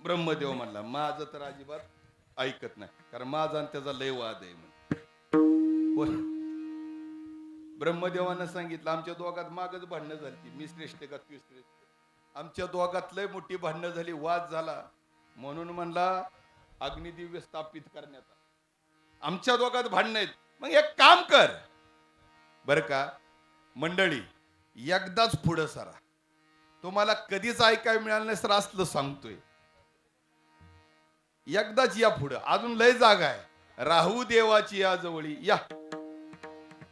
ब्रह्मदेव म्हणला माझं तर अजिबात ऐकत नाही, कारण माझा आणि त्याचा लय वाद आहे. कोण? ब्रह्मदेवानं सांगितलं आमच्या दोघात मागच भांडणं झाली, मी श्रेष्ठ का तू श्रेष्ठ. आमच्या दोघात लय मोठी भांडणं झाली, वाद झाला, म्हणून म्हणला अग्निदिव्य स्थापित करण्यात आला. आमच्या दोघात भांडणं आहेत, मग एक काम कर बर का मंडळी, एकदाच पुढं सरा. तुम्हाला कधीच ऐकाय मिळालं नाही सर असलं सांगतोय. एकदाच या पुढं, अजून लय जागा आहे. राहू देवाची या जवळी या.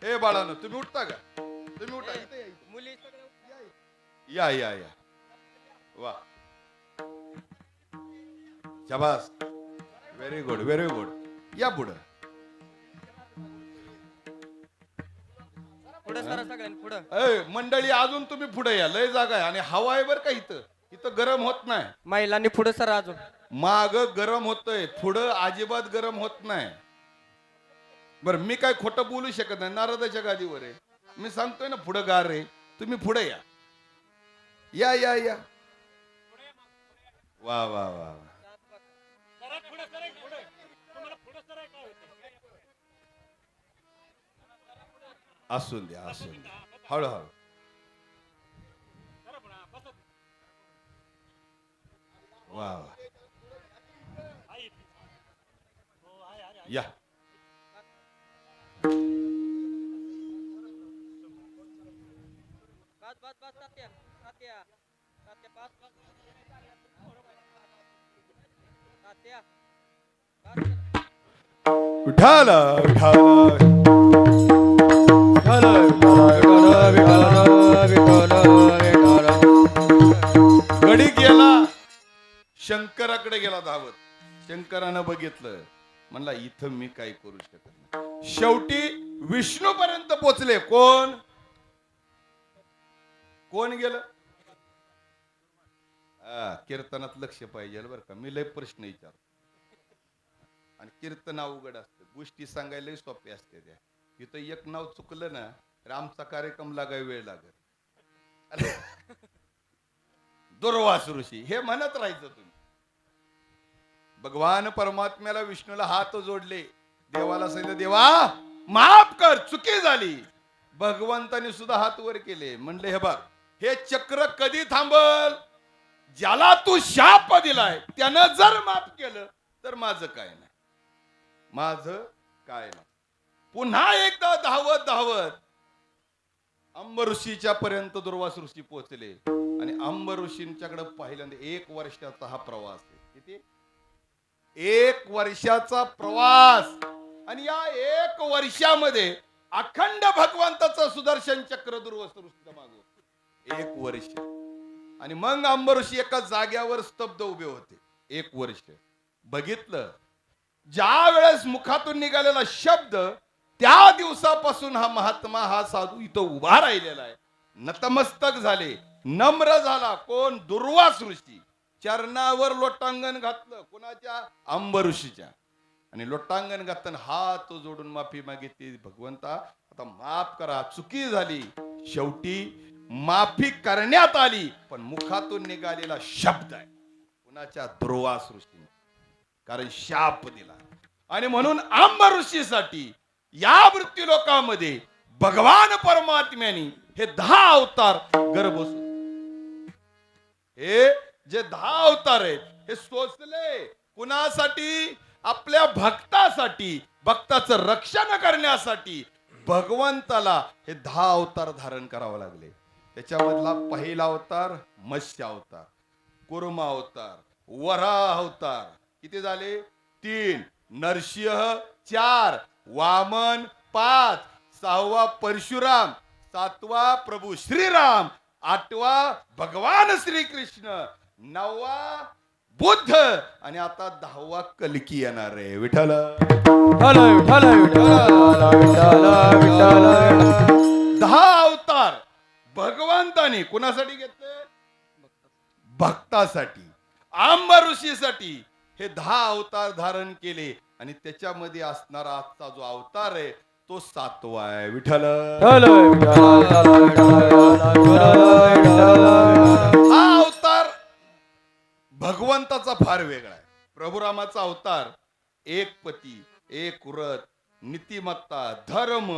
हे बाळानो तुम्ही उठता का? तुम्ही उठा. या या या. वा शाबास, व्हेरी गुड व्हेरी गुड. या पुढं. मंडळी अजून तुम्ही पुढे या, लय जागा आहे आणि हवा आहे बर का. इथं इथं गरम होत नाही. महिलांनी पुढे सर अजून माग गरम होतंय, पुढं अजिबात गरम होत नाही. बर मी काय खोटं बोलू शकत नाही, नारदाच्या गादीवर आहे. मी सांगतोय ना पुढं गार आहे, तुम्ही पुढे या. या या या. वा वा वा. असून द्या असून द्या, हळूहळू. वा वा. या. उठाला उठाला. गडी गेला, शंकराकडे गेला धावत. शंकरानं बघितलं, म्हणला इथं मी काय करू शकत नाही. शेवटी विष्णू पर्यंत पोचले. कोण कोण गेलं? कीर्तनात लक्ष पाहिजे बरं का, मी लय प्रश्न विचार. आणि कीर्तन अवघड असतं. गोष्टी सांगायला सोपे असते त्या. इथं एक नाव चुकलं ना तर आमचा कार्यक्रम लागाय वेळ लागेल. दुर्वास ऋषी हे म्हणत राहायचं तुम्ही. भगवान परमात्म्याला विष्णूला हात जोडले, देवाला सांगितलं देवा माफ कर, चुकी झाली. भगवंताने सुद्धा हात वर केले, म्हणले हे बघ हे चक्र कधी थांबल, ज्याला तू शाप दिलाय त्यानं जर माफ केलं तर माझं काय नाही, माझं काय नाही. पुन्हा एकदा धावत धावत अंब ऋषीच्या पर्यंत दुर्वास ऋषी पोहोचले आणि अंब ऋषींच्याकडे पहिल्यांदा 1 वर्षाचा हा प्रवास आहे. किती? 1 वर्षाचा प्रवास. आणि या 1 वर्षामध्ये अखंड भगवंताचं सुदर्शन चक्र दुर्वास ऋषीला मागव 1 वर्ष. आणि मग अंब ऋषी एका जाग्यावर स्तब्ध उभे होते. 1 वर्ष बघितलं, ज्या वेळेस मुखातून निघालेला शब्द त्या दिवसापासून हा महात्मा हा साधू इथं उभा राहिलेला आहे. नतमस्तक झाले, नम्र झाला. कोण? दुर्वास ऋषी. चरणावर लोटांगण घातलं. कोणाच्या? अंब ऋषीच्या. आणि लोटांगण घातलं, हात जोडून माफी मागितली. भगवंता आता माफ करा, चुकी झाली. शेवटी माफी करण्यात आली, पण मुखातून निघालेला शब्द आहे कुणाच्या? दुर्वास ऋषीने, कारण शाप दिला. आणि म्हणून अंब ऋषीसाठी या मृत्यू लोकामध्ये भगवान परमात्म्याने हे 10 अवतार गर्भ, हे जे 10 अवतार आहेत हे सोचले कुणासाठी? आपल्या भक्तासाठी, भक्ताचं रक्षण करण्यासाठी भगवंताला हे 10 अवतार धारण करावं लागले. त्याच्यामधला पहिला अवतार मत्स्य अवतार, कुर्म अवतार, वराह अवतार. किती झाले? 3. नरसिंह 4, वामन 5, 6वा परशुराम, 7वा प्रभू श्रीराम, 8वा भगवान श्रीकृष्ण, 9वा बुद्ध आणि आता 10वा कल्की येणार आहे. विठ्ठल विठ्ठल विठ्ठल विठ्ठल विठ्ठल विठ्ठल. 10 अवतार भगवंताने कुणासाठी घेतले? भक्तासाठी, अंब ऋषीसाठी हे 10 अवतार धारण केले. आणि त्याच्यामध्ये असणारा आजचा जो अवतार आहे तो 7वा आहे. विठ्ठल हा अवतार भगवंताचा फार वेगळा आहे. प्रभुरामाचा अवतार एक पती, एक व्रत, नीतिमत्ता, धर्म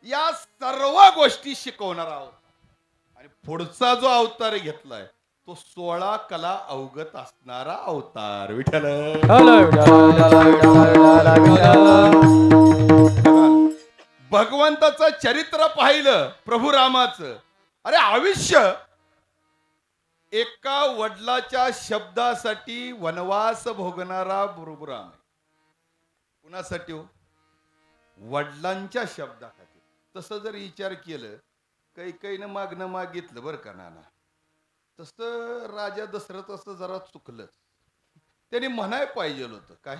या सर्व गोष्टी शिकवणारा अवतार. आणि पुढचा जो अवतार घेतलाय तो 16 कला अवगत असणारा अवतार. विठ्ठल भगवंताचं चरित्र पाहिलं प्रभू रामाचं. अरे आयुष्य एका वडिलाच्या शब्दासाठी वनवास भोगणारा प्रभू राम आहे. कुणासाठी हो? वडिलांच्या शब्दासाठी. तसं जर विचार केलं, कैकेयीनं मागणं मागितलं बरं का नाना, तसं राजा दशरथ असं जरा चुकलंच. त्यांनी म्हणाय पाहिजे होतं काय,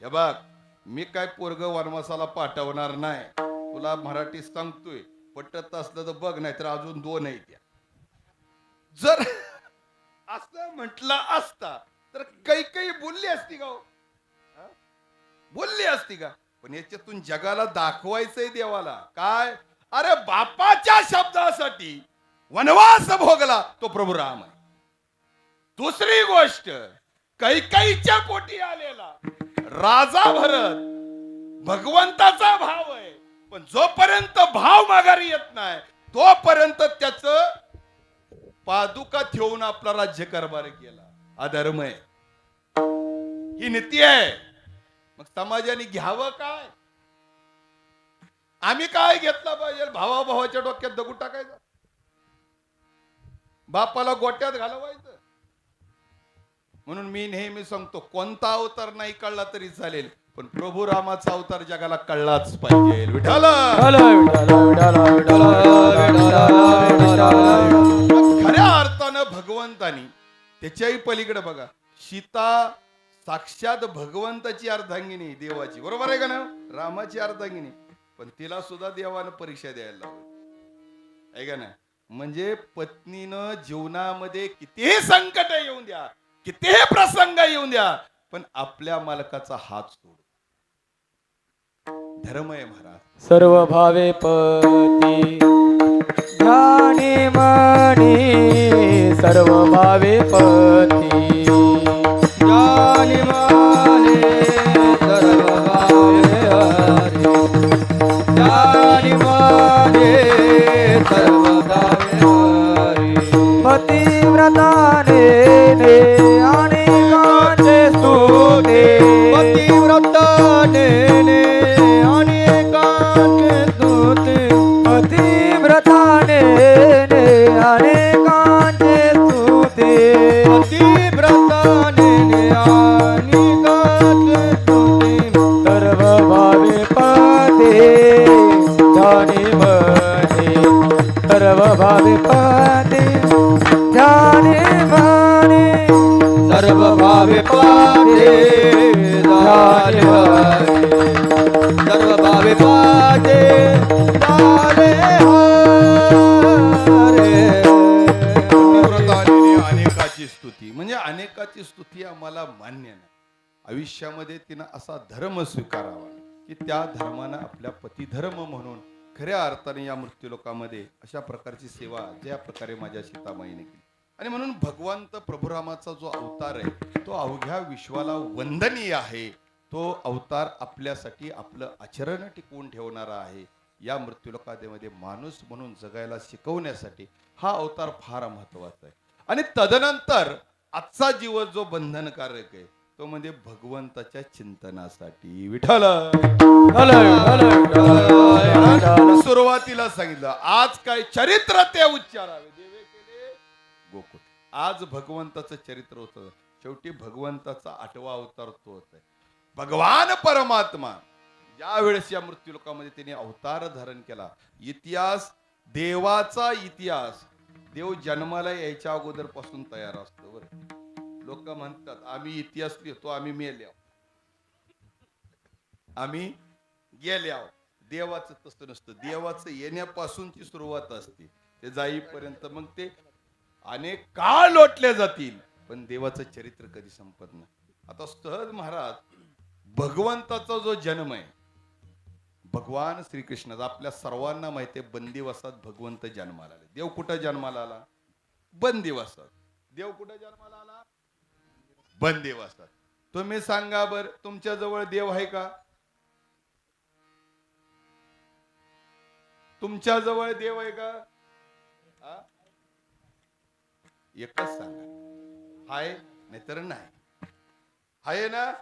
हे बघ मी काय पोरग वनवासाला पाठवणार नाही, तुला मराठी सांगतोय, पटत असलं तर बघ, नाही तर अजून 2 आहेत त्या. जर असं म्हटलं असता तर कैकेयी बोलली असती का? बोलली असती का? पण याच्यातून जगाला दाखवायचंय देवाला काय, अरे बापाच्या शब्दासाठी वनवास भोगला तो प्रभू राम आहे. दुसरी गोष्ट, कैकेयीच्या पोटी आलेला राजा भरत भगवंताचा भाव आहे, पण जोपर्यंत भाव माघारी येत नाही तोपर्यंत त्याच पादुका ठेवून आपला राज्य कारभार केला. अधर्म आहे, ही नीती आहे. मग समाजाने घ्यावं काय? आम्ही काय घेतला पाहिजे? भावाभावाच्या डोक्यात दगड टाकायचा, बापाला गोट्यात घालवायचं. म्हणून मी नेहमी सांगतो, कोणता अवतार नाही कळला तरी चालेल, पण प्रभू रामाचा अवतार जगाला कळलाच पाहिजे. विठ्ठल खऱ्या अर्थानं भगवंतानी त्याच्याही पलीकडे बघा, सीता साक्षात भगवंताची अर्धांगिनी, देवाची, बरोबर आहे का ना? रामाची अर्धांगिनी, पण तिला सुद्धा देवानं परीक्षा द्यायला लावली आहे का ना? म्हणजे पत्नीनं जीवनामध्ये कितीही संकट येऊन द्या, कितीही प्रसंग येऊन द्या, पण आपल्या मालकाचा हात सोडू, धर्म आहे महाराज. सर्व भावे पती ध्यानी मनी सर्व भावे पती जानी माने सर्व भावे हरी जानी माने सर्व भावे हरी पतिव्रताने ने अनेकांचे स्तुते पतिव्रताने अनेकांचे स्तुते पतिव्रताने ने अनेकांचे स्तुते पतिव्रताने अनेकांचे स्तुते सर्व भावे पते ध्यानी मनी सर्व भावे पते ध्यानी मनी सर्व भावे पाते ध्यानी हरी सर्व भावे पाते ध्यानी हरी व्रताने अनेकाची स्तुती म्हणजे अनेकाची स्तुती आम्हाला मान्य नाही. आयुष्यामध्ये तिनं असा धर्म स्वीकारावा की त्या धर्मानं आपल्या पतिधर्म म्हणून खऱ्या अर्थाने या मृत्यूलोकामध्ये अशा प्रकारची सेवा ज्या प्रकारे माझ्या सीतामाईने केली. आणि म्हणून भगवंत प्रभुरामाचा जो अवतार आहे तो अवघ्या विश्वाला वंदनीय आहे. तो अवतार आपल्यासाठी आपलं आचरण टिकवून ठेवणारा आहे. या मृत्यूलोकामध्ये माणूस म्हणून जगायला शिकवण्यासाठी हा अवतार फार महत्वाचा आहे. आणि तदनंतर आजचा जीवन जो बंधनकारक आहे तो म्हणजे भगवंताच्या चिंतनासाठी. विठ्ठल सुरुवातीला सांगितलं आज काय चरित्र ते उच्चारावे देवे केले गोकुळ. आज भगवंताचं चरित्र होतं. शेवटी भगवंताचा 8वा अवतार तो होता. भगवान परमात्मा ज्या वेळेस या मृत्यूलोकामध्ये त्याने अवतार धारण केला. इतिहास देवाचा इतिहास देव जन्माला यायच्या अगोदर पासून तयार असतो. बरं लोक म्हणतात आम्ही इतिहास लिहितो आम्ही मेल्याव आम्ही गेल्याव. देवाचं तसं नसतं. देवाचं येण्यापासूनची सुरुवात असते ते जाईपर्यंत मग ते अनेक काळ लोटले जातील पण देवाचं चरित्र कधी संपत नाही. आता सहज महाराज भगवंताचा जो जन्म आहे भगवान श्रीकृष्णाचा आपल्या सर्वांना माहिती आहे बंदिवासात भगवंत जन्माला आले. देव कुठं जन्माला आला? बंदिवासात. देव कुठं जन्माला आला? बंदिवासात. तुम्ही सांगा बर तुमच्या जवळ देव आहे का? तुमच्या जवळ देव आहे का? एकच सांगा हाय नाहीतर नाही. आहे ना?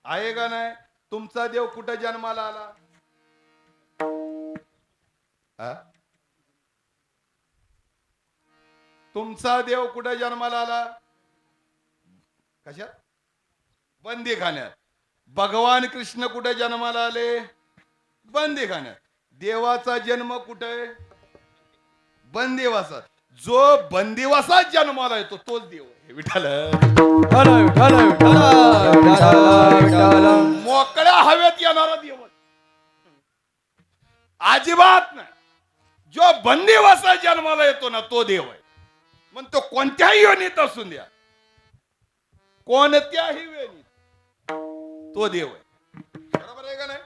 आहे का नाही? तुमचा देव कुठं जन्माला आला? तुमचा देव कुठं जन्माला आला? कशात? बंदीखान्यात. भगवान कृष्ण कुठे जन्माला आले? बंदीखान्यात. देवाचा जन्म कुठे? बंदिवासात. जो बंदिवासात जन्माला येतो तोच देव आहे. विठ्ठल मोकळ्या हवेत येणारा देव अजिबात नाही. जो बंदिवासात जन्माला येतो ना तो देव आहे. मग तो कोणत्याही योनीत असून द्या कोणत्याही वेळी तो देव आहे. बरोबर आहे का नाही?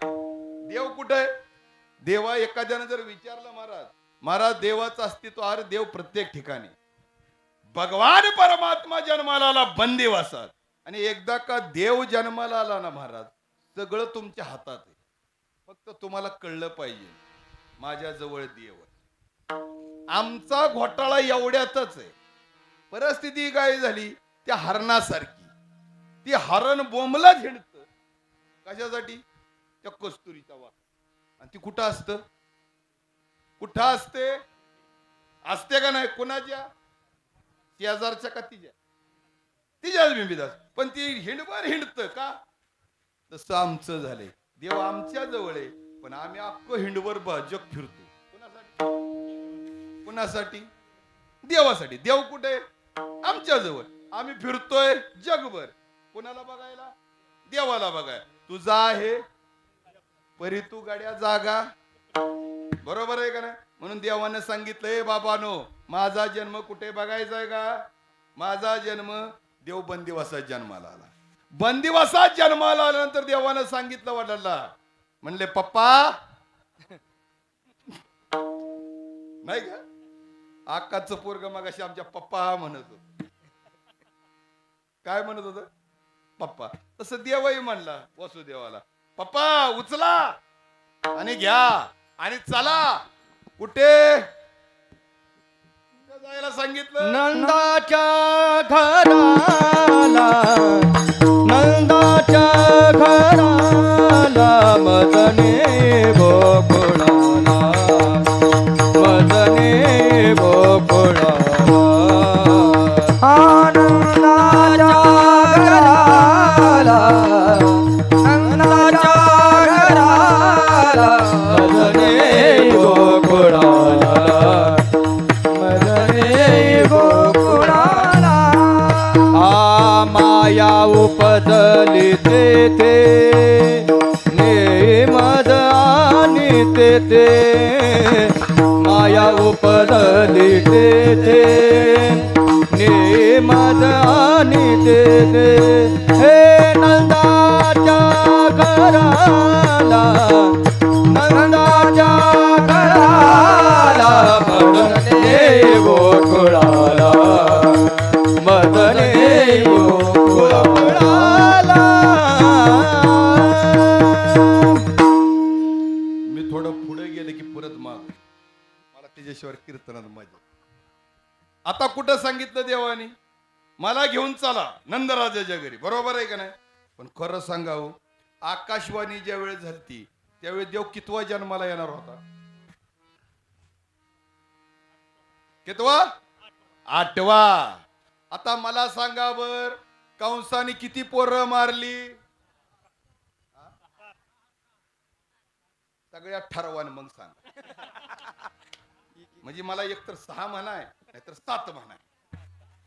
देव कुठे आहे? देवा एखाद्याने जर विचारलं महाराज देवाचं अस्तित्व अरे देव प्रत्येक ठिकाणी. भगवान परमात्मा जन्माला आला बंदिवासात. आणि एकदा का देव जन्माला आला ना महाराज सगळं तुमच्या हातात आहे. फक्त तुम्हाला कळलं पाहिजे माझ्या जवळ देव आहे. आमचा घोटाळा एवढ्यातच आहे. परिस्थिती काय झाली त्या हरणासारखी. ती हरण बोंबला झेडत कशासाठी? त्या कस्तुरीचा वास. आणि ती कुठं असतं? कुठं असते? असते का नाही? कुणाच्या? शेजारच्या का तिच्या? तिच्याच बिंबिदास. पण ती हिंडभर हिंडत का? तसं आमचं झालंय. देव आमच्या जवळ आहे पण आम्ही अख्खं हिंडभर जग फिरतो. कुणासाठी? कुणासाठी? देवासाठी. देव कुठे? आमच्या जवळ. आम्ही फिरतोय जगभर. कोणाला बघायला? देवाला बघाय. तुझा आहे परी तू गाड्या जागा. बरोबर आहे का नाही? म्हणून देवानं सांगितलंय बाबानो माझा जन्म कुठे बघायचा आहे का? माझा जन्म देव बंदिवासात जन्माला आला. बंदिवासात जन्माला आल्यानंतर देवानं सांगितलं वडिलांना म्हणले पप्पा नाही का आकाचं पोरग मग अशी आमच्या पप्पा म्हणत होत. काय म्हणत होत पप्पा. तसं देवही म्हणला वसुदेवाला पप्पा उचला आणि घ्या आणि चला. कुठे जायला सांगितलं. नंदाच्या घराला नंदाच्या घराला मदने गोकुळाला मदने गोकुळाला आनंदाच्या घराला नंदाच्या घराला मदने गोकुळाला माया उपजली तेथे ने मद आणि तेथे माया उपजली तेथे ने मद आणि तेथे हे नंदाच्या घराला नंदाच्या घराला मदने गोकुळाला मदने मी थोडं पुढे गेले की परत माग मला त्याच्याशिवाय कीर्तनात मजा. आता कुठं सांगितलं देवानी मला घेऊन चला नंदराजाच्या घरी. बरोबर आहे का नाही. पण खरं सांगावं आकाशवाणी ज्या वेळेस झालती त्यावेळी देव कितवा जन्माला येणार होता. कितवा 8वा. आता मला सांगा बर कंसाने किती पोरं मारली. सगळ्या ठरवान मग सांग. म्हणजे मला एकतर 6 म्हणाय नाहीतर 7 म्हणाय.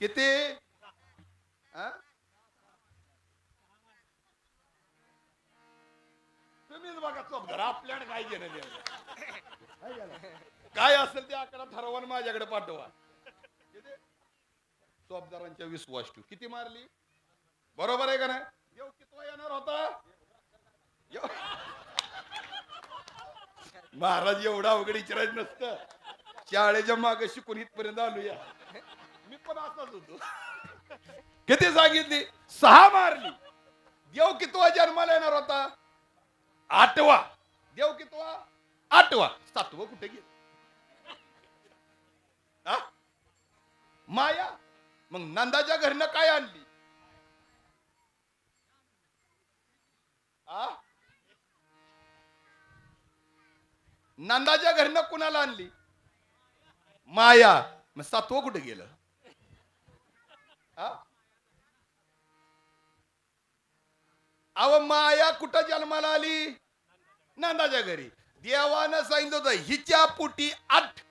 किती तुम्हीच बघा चोपदार आपल्याकडे काय घेणं देणं. काय असेल ते आकडा ठरवा माझ्याकडे पाठवा. चोपदारांच्या विश्वास ठेव. किती मारली. बरोबर आहे का नाही. देव कितवा येणार होता. महाराज एवढा अवघड विचारायचं नसतं. शाळेच्या मागे शिकून इथपर्यंत आलो या. मी पण असाच होतो. किती सांगितली 6 मारली. देव कितवा जन्माला येणार होता 8वा. देव कितवा 8वा. 7वं कुठे गेलं. माया. मग नंदाच्या घरनं काय आणली. नंदाच्या घरनं कुणाला आणली माया. मग 7वं कुठे गेलं. अव माया कुठं जन्माला आली नंदाच्या घरी. देवानं सांगितलं होतं हिच्या पोटी 8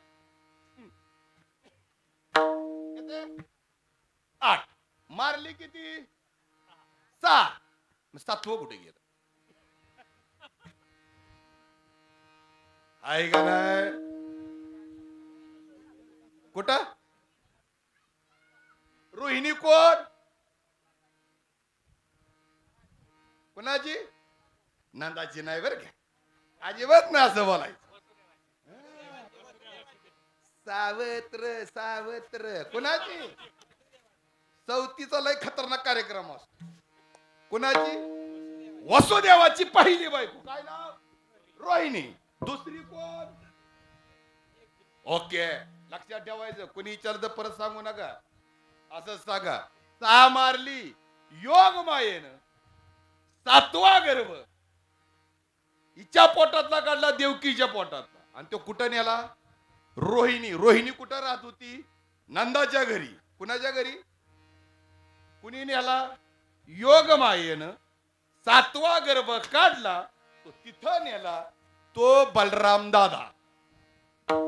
मारली किती 6. मग 7वं कुठे गेलं. आहे का नाही. कुठं रोहिणी कोण कुणाची नंदाची नाही बरं का. अजिबात ना असं बोलायचं. सावत्र सावत्र कुणाची. 34चा लय खतरनाक कार्यक्रम असतो. कुणाची वसुदेवाची पहिली बायको. काय नाव रोहिणी. दुसरी कोण. ओके लक्षात ठेवायचं. कोणी विचारलं परत सांगू नका. असंच सांगा. 6 मारली योग मायेनं. 7वा गर्भ हिच्या पोटातला काढला देवकीच्या पोटातला. आणि तो कुठं नेला रोहिणी. रोहिणी कुठं राहत होती नंदाच्या घरी. कुणाच्या घरी. कुणी नेला योग मायेनं. 7वा गर्भ काढला तो तिथं नेला. तो बलराम दादा.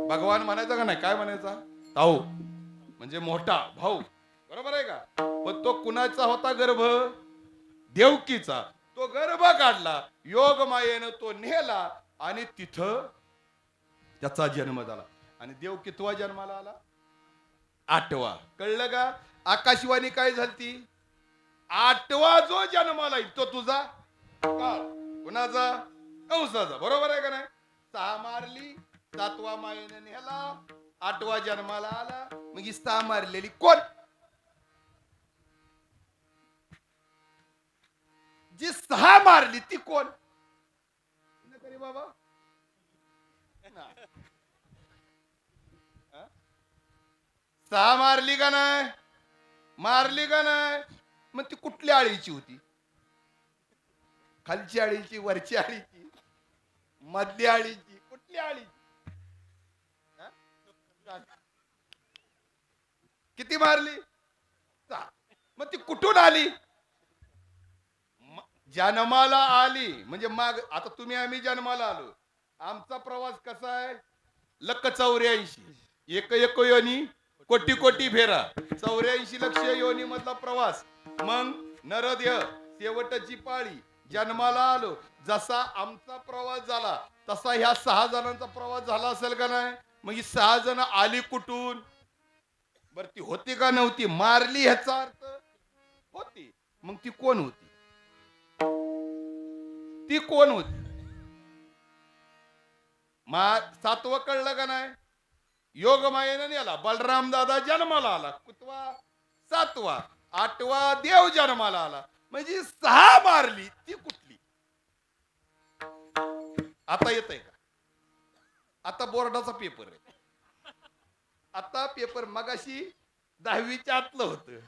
भगवान म्हणायचा का नाही. काय म्हणायचा ताऊ म्हणजे मोठा भाऊ. बरोबर आहे का. पण तो कुणाचा होता गर्भ देवकीचा. तो गर्भ काढला योग मायेनं. तो नेला आणि तिथं त्याचा जन्म झाला. आणि देव कितवा जन्माला आला 8वा. कळलं का. आकाशवाणी काय झालती 8वा जो जन्माला येईल तो तुझा काळ. कुणाचा कंसाचा, बरोबर आहे का नाही? 6 मारली, 7वा मायेने नेला, 8वा जन्माला आला. मग ही 6 मारलेली कोण? जी 6 मारली ती कोण? करी बाबा ना. 6 मारली का नाही? मारली का नाही? मग ती कुठल्या आळीची होती? खालची आळीची, वरची आळीची, मधली आळीची, कुठली आळीची? हा? किती मारली? 6. मग ती कुठून आली? जन्माला आली म्हणजे मग आता तुम्ही आम्ही जन्माला आलो. आमचा प्रवास कसा आहे? लक्क 84, एक एक योनी कोटी कोटी फेरा, 84 लक्ष योनी मधला प्रवास. मग नरदेह शेवटची पाळी, जन्माला आलो. जसा आमचा प्रवास झाला तसा ह्या 6 जणांचा प्रवास झाला असेल का नाही? मग ही 6 जण आली कुठून? बर ती होती का नव्हती? मारली ह्याचा अर्थ होती. मग ती कोण होती? ती कोण होती? 7वं कळलं का नाही? योग मायेने नेला. बलराम दादा जन्माला आला. कुतवा? 7वा. 8वा देव जन्माला आला. म्हणजे 6 मारली ती कुठली? आता येत आहे का? आता बोर्डाचा पेपर आहे. आता पेपर मगाशी 10वीच्या आतलं होतं,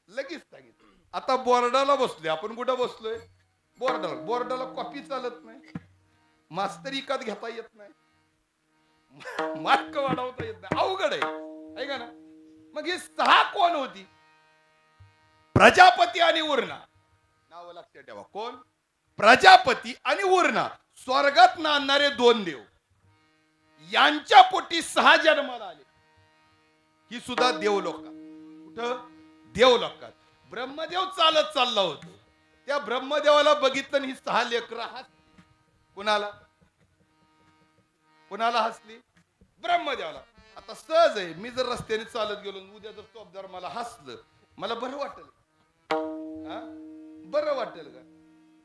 लगेच सांगितलं. आता बोर्डाला बसलोय आपण. कुठं बसलोय? बोर्डाला. बोर्डाला कॉपी चालत नाही, मास्तर इकत घेता येत नाही, मार्क वाढवता येत नाही, अवघड आहे का ना? मग ही 6 कोण होती? प्रजापती आणि उर्णा. नाव लक्षात ठेवा. कोण? प्रजापती आणि उर्णा. स्वर्गात नांदणारे 2 देव. यांच्या पोटी 6 जन्माला आले. ही सुद्धा देवलोकात. कुठं? देवलोकात. ब्रह्मदेव चालत चालला होतो. त्या ब्रह्मदेवाला बघितलं आणि ही 6 लेकरं हसली. कुणाला? कुणाला हसली? ब्रह्मदेवाला. आता सहज आहे, मी जर रस्त्याने चालत गेलो उद्या जर चोपदार मला हसलं, मला बरं वाटेल? बरं वाटेल का?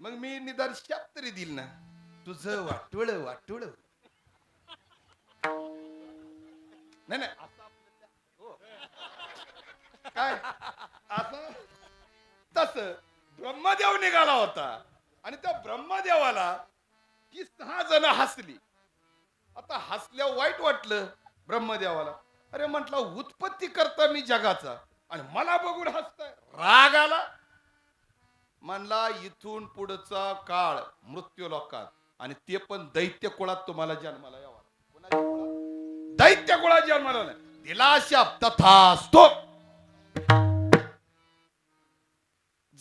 मग मी निदान शाप तरी दिल ना, तुझं वाटोळ वाटोळ. नाही नाही हो. काय असं तस ब्रह्मदेव निघाला होता आणि त्या ब्रह्मदेवाला ही 6 जण हसली. आता हसल्या वाईट वाटलं ब्रह्मदेवाला. अरे म्हटलं उत्पत्ती करता मी जगाचा आणि मला बघून हसताय. राग आला. म्हणला इथून पुढचा काळ मृत्यू लोकात आणि ते पण दैत्य कुळात तुम्हाला जन्माला यावा. कोणाच्या कुळात? दैत्य कुळात जन्माला दिला शाप तथास्तु.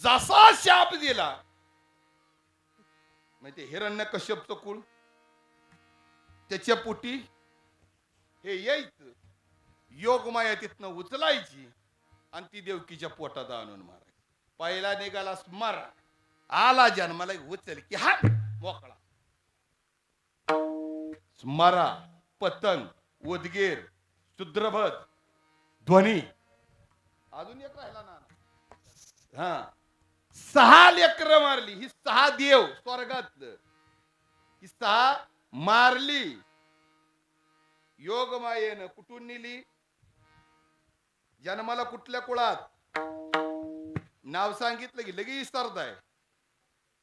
जसा शाप दिला म्हणजे हिरण्यकश्यपचं कुळ, त्याच्या पोटी हे यायचं. योगमाया तिथनं उचलायची आणि ती देवकीच्या पोटात आणून मारायची. पहिला निघाला स्मरा, आला जन्माला उचल की हा मोकळा. स्मरा, पतंग, उदगीर, शुद्रभद, ध्वनी, अजून एक राहिला ना. हा 6 लेकरं मारली. ही 6 देव स्वर्गातलं. ही 6 मारली. योग मायेनं कुठून नेली? जन्माला कुठल्या कुळात? नाव सांगितलं की लगेच विसरताय.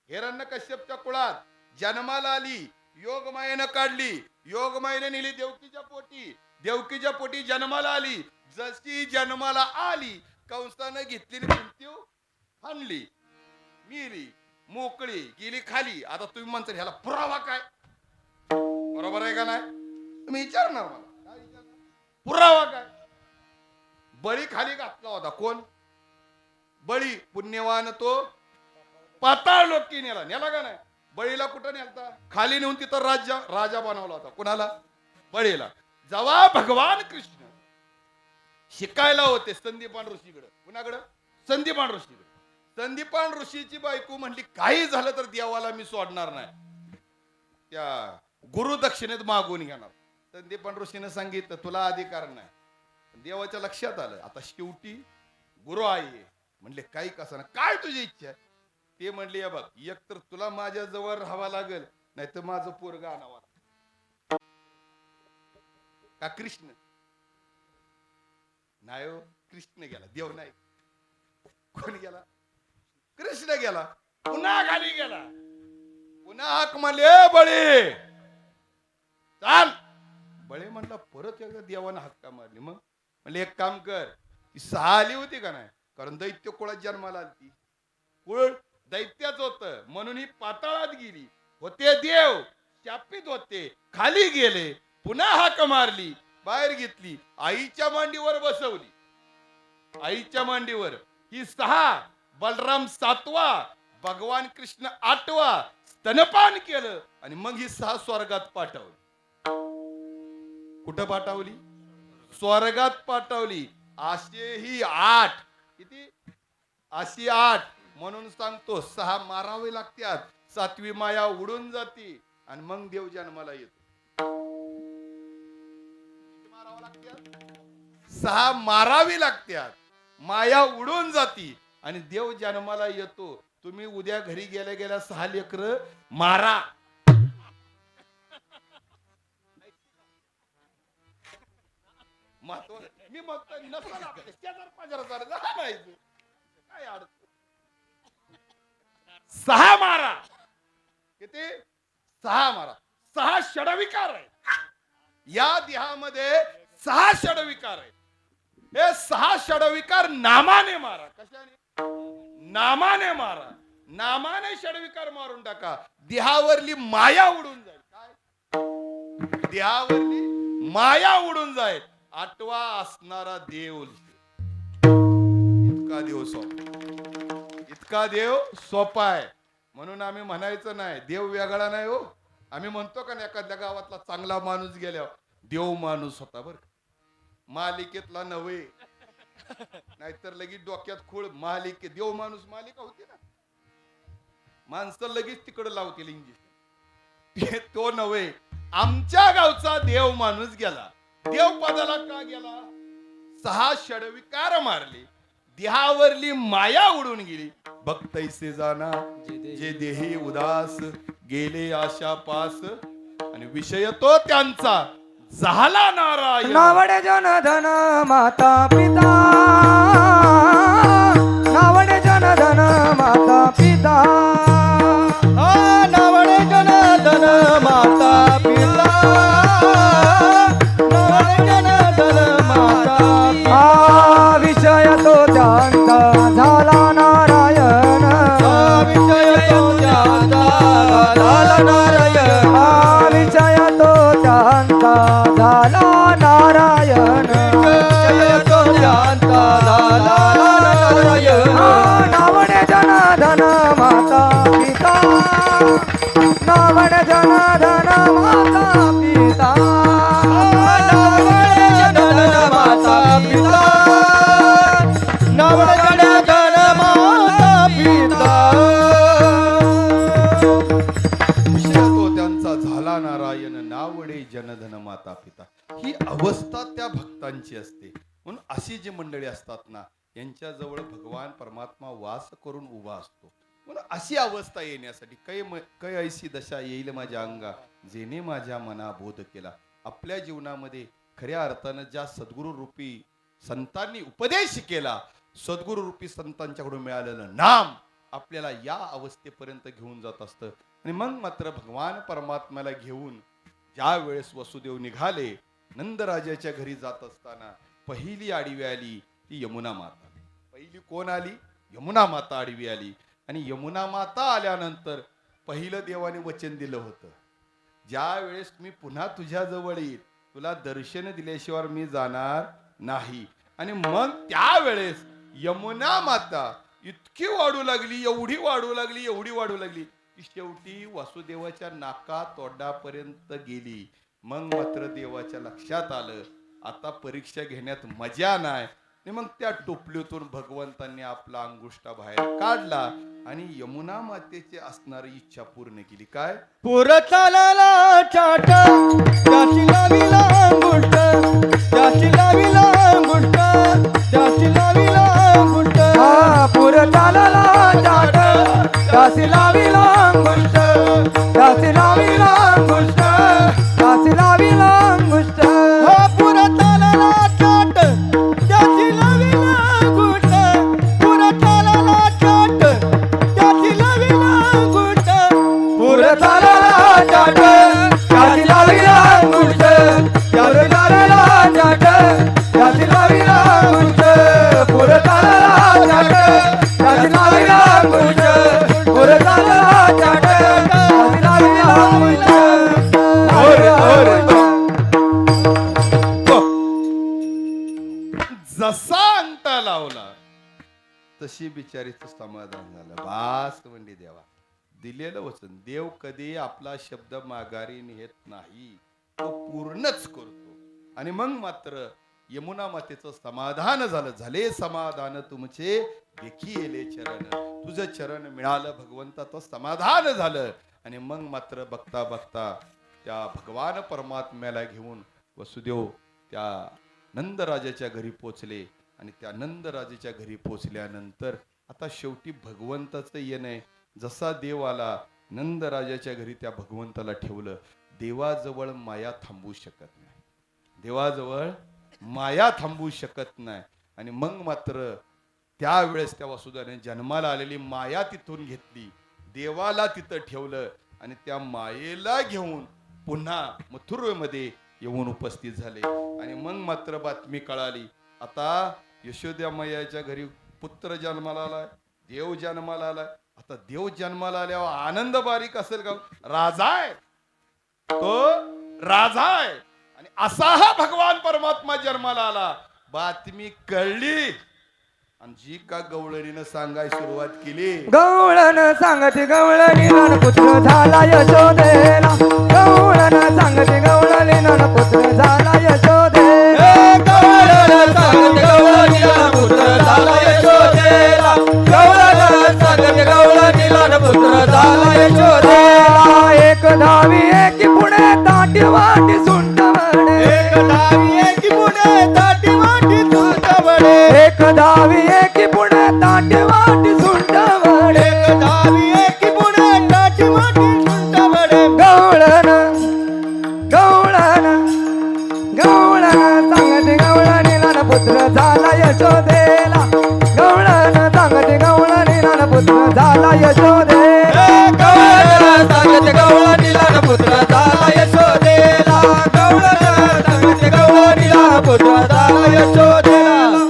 हिरण्यकश्यपच्या कुळात जन्माला आली. योग मायेनं काढली. योग मायेनं नेली देवकीच्या पोटी. देवकीच्या पोटी जन्माला आली. जशी जन्माला आली कंसानं घेतली भिंती हाणली, मिली, मोकळी गेली खाली. आता तुम्ही म्हणता ह्याला पुरावा काय? बरोबर आहे का नाही? तुम्ही विचारणार मला काय विचारणार? पुरावा काय? बळी खाली घातला होता. कोण? बळी. पुण्यवान तो पाताळ लोकी नेला. नेला का नाही? बळीला कुठं नेलता? खाली नेऊन तिथं राजा बनवला होता. कुणाला? बळीला. जेव्हा भगवान कृष्ण शिकायला होते संदीपान ऋषीकडे. कुणाकडे? संदीपान ऋषीकडे. संदीपान ऋषीची बायको म्हणली काही झालं तर देवाला मी सोडणार नाही, त्या गुरुदक्षिणेत मागून घेणार. संदीपान ऋषीने सांगितलं तुला अधिकार नाही. देवाच्या लक्षात आलं आता शेवटी गुरु आहे. म्हणले काही कसं ना, काय तुझी इच्छा आहे? ते म्हणले बघ, एक तर तुला माझ्या जवळ राहावं लागेल नाही तर माझं पोरगा आणावा का कृष्ण नाही हो, कृष्ण गेला, देव नाही. कोण गेला? कृष्ण गेला. पुन्हा खाली गेला. पुन्हा हाक म्हणले बळे चाल. बळे म्हणला परत एकदा देवानं हक्का मारली. मग म्हणले एक काम कर, ती 6 आली होती का नाही, कारण दैत्य कुळात जन्माला आली. कुळ दैत्याच होत म्हणून ही पाताळात गेली. होते देव शापित होते, खाली गेले. पुन्हा हाक मारली, बाहेर घेतली, आईच्या मांडीवर बसवली. आईच्या मांडीवर ही 6, बलराम 7वा, भगवान कृष्ण 8वा स्तनपान केलं आणि मग ही 6 स्वर्गात पाठवली. कुठं पाठवली? स्वर्गात पाठवली. असे ही 8 किती? अशी 8 म्हणून सांगतो 6 मारावे लागतात, 7वी माया उडून जाती आणि मग देव जन्माला येतो. 6 मारावी लागतात, माया उडून जाती आणि देव जन्माला येतो. तुम्ही उद्या घरी गेल्या गेल्या 6 लेकरं मारा. मी म्हणतो नसल आपल्या शेजार पाजाराचा जाणायचं काय अडचण. 6 मारा. किती? 6 मारा. 6 षडविकार आहे या देहामध्ये. 6 षडविकार आहे. हे 6 षडविकार नामाने मारा. कशाने? नामाने मारा. नामाने षडविकार मारून टाका. देहावरली माया उडून जाईल. काय? देहावरली माया उडून जाईल. 8वा असणारा देव. इतका देव सोपा, इतका देव सोपा आहे. म्हणून आम्ही म्हणायचं नाही देव वेगळा नाही हो. आम्ही म्हणतो का नाही एखाद्या गावातला चांगला माणूस गेल्यावर देव माणूस होता बर, मालिकेतला नव्हे. नाहीतर लगेच डोक्यात खूळ. मालिके देव माणूस मालिका होती ना, माणसं लगेच तिकडे लावतील इंग्लिश. तो नव्हे. आमच्या गावचा देव माणूस गेला. देव पदाला का गेला? 6 षडविकार मारले, देहावरली माया उडून गेली. भक्तैसे जाना जे देही उदास, गेले आशा पास आणि विषय तो त्यांचा झाला नारायण. नावडे जनधन माता पिता, नावडे जनधन माता पिता, नावडे जनधन माता पिता, नावडे जनधन माता पिता. विषय तो त्यांचा झाला नारायण, विषय तो त्यांचा झाला नारायण, विषय तो त्यांचा झाला नारायण, विषय तो त्यांचा झाला नारायण. नावडे जनधन माता पिता, नावडे जनधन माता पिता, नावडे जनधन माता पिता, नावडे जनधन माता पिता. विषय तो त्यांचा झाला नारायण, नावडे जनधन माता पिता. ही अवस्था त्या भक्तांची असते. म्हणून अशी जी मंडळी असतात ना, यांच्या जवळ भगवान परमात्मा वास करून उभा असतो. म्हणून अशी अवस्था येण्यासाठी कै ऐशी दशा येईल माझ्या अंगा, जेने माझ्या मना बोध केला. आपल्या जीवनामध्ये खऱ्या अर्थानं ज्या सद्गुरु रूपी संतांनी उपदेश केला, सद्गुरु रूपी संतांच्याकडून मिळालेलं नाम आपल्याला या अवस्थेपर्यंत घेऊन जात असतं. आणि मग मात्र भगवान परमात्म्याला घेऊन ज्या वेळेस वसुदेव निघाले, नंदराजाच्या घरी जात असताना पहिली आडवी आली ती यमुना माता. पहिली कोण आली? यमुना माता आडवी आली. आणि यमुना माता आल्यानंतर पहिलं देवाने वचन दिलं होतं, ज्या वेळेस मी पुन्हा तुझ्या जवळ येईल, तुला दर्शन दिल्याशिवाय मी जाणार नाही. आणि मग त्यावेळेस यमुना माता इतकी वाढू लागली, एवढी वाढू लागली, एवढी वाढू लागली की शेवटी वासुदेवाच्या नाका तोंडापर्यंत गेली. मग मात्र देवाच्या लक्षात आलं आता परीक्षा घेण्यात मजा नाही. आणि मग त्या टोपलीतून भगवंतांनी आपला अंगुष्ठा बाहेर काढला आणि यमुना मातेची असणारी इच्छा पूर्ण केली. काय? पुर चालला चाट, त्याची लाविला अंगुष्ठ, त्याची लाविला अंगुष्ठ, त्याची लाविला अंगुष्ठ. पुर चालला चाट, त्यासी लाविला अंगुष्ठ, त्यासी लाविला लाविला अंगुष्ट त्याची लाविला अंगुष्ट पुरताला चाट त्याची लाविला अंगुष्ट पुरताला चाट त्याची लाविला अंगुष्ट पुरताला चाट त्याची लाविला अंगुष्ट पुरताला चाट त्याची लाविला अंगुष्ट पुरताला चाट त्याची लाविला अंगुष्ट पुरताला चाट त्याची लाविला अंगुष्ट जसा अंगठा लावला तशी बिचारीचं समाधान झालं. बास म्हणजे देवा दिलेलं वचन. देव कधी आपला शब्द माघारी नेत नाही, तो पूर्णच करतो. आणि मग मात्र यमुना मातेचं समाधान झालं. झाले समाधान तुमचे देखी येले चरण. तुझं चरण मिळालं भगवंताचं समाधान झालं. आणि मग मात्र बघता बघता त्या भगवान परमात्म्याला घेऊन वसुदेव त्या नंदराजाच्या घरी पोचले. आणि त्या नंदराजाच्या घरी पोचल्यानंतर आता शेवटी भगवंताचं येणं. जसा देव आला नंदराजाच्या घरी त्या भगवंताला ठेवलं. देवाजवळ माया थांबू शकत नाही. देवाजवळ माया थांबू शकत नाही. आणि मग मात्र त्यावेळेस त्या वसुदेवाने जन्माला आलेली माया तिथून घेतली, देवाला तिथं ठेवलं आणि त्या मायेला घेऊन पुन्हा मथुरेमध्ये येऊन उपस्थित झाले. आणि मग मात्र बातमी कळाली, आता यशोदा मैयाच्या घरी पुत्र जन्माला आलाय, देव जन्माला आलाय. आता देव जन्माला आल्यावर आनंद बारीक असेल का? राजा आहे तो, राजा आहे. आणि असा हा भगवान परमात्मा जन्माला आला. बातमी कळली आणि जी का गवळणीनं सांगाय सुरुवात केली. गवळण सांगते गवळणी पुत्र झाला यशोदेला. गवळण सांगते गवळणी पुत्र झाला यशोदेला. गवळण सांगते गवळणी पुत्र झाला यशोदेला. गवळण सांगते गवळणी पुत्र झाला यशोदेला. एक धावी एक पुणे ताटी वाटी सुंट वडे. एक धावी एक पुणे ताटी वाटी सुंट वडे. एक धावी एक पुणे ताटी वाटी सुंट वडे. एक धावी एक पुणे ताटी वाटी सुंट वडे. गवळण गवळण गवळण सांगते गवळणी पुत्र झाला यशोदेला. गवळण सांगते गवळणी पुत्र झाला यशोदेला. गवळण सांगते गवळणी पुत्र झाला यशोदेला. गवळण सांगते गवळणी पुत्र झाला यशोदेला.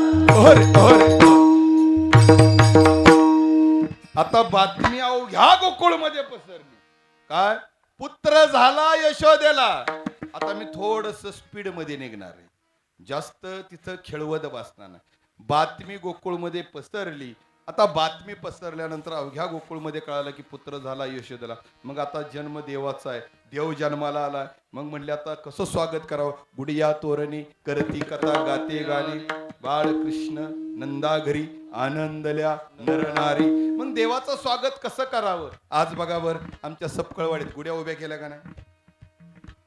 आता बातमी अवघ्या गोकुळमध्ये पसरली. काय? पुत्र झाला यशोदेला. आता मी थोडस स्पीड मध्ये निघणार आहे, जास्त तिथं खेळवत बसणार नाही. बातमी गोकुळमध्ये पसरली. आता बातमी पसरल्यानंतर अवघ्या गोकुळमध्ये कळालं की पुत्र झाला यशोदेला. मग आता जन्म देवाचा आहे, देव जन्माला आलाय. मग म्हणले आता कसं स्वागत करावं? गुडिया तोरणी करती कथा गाते गाणी, बाळकृष्ण नंदा घरी आनंदल्या नरनारी. मग देवाचं स्वागत कसं करावं? आज बघा बर आमच्या सपकळवाडीत गुड्या उभ्या केल्या का नाही?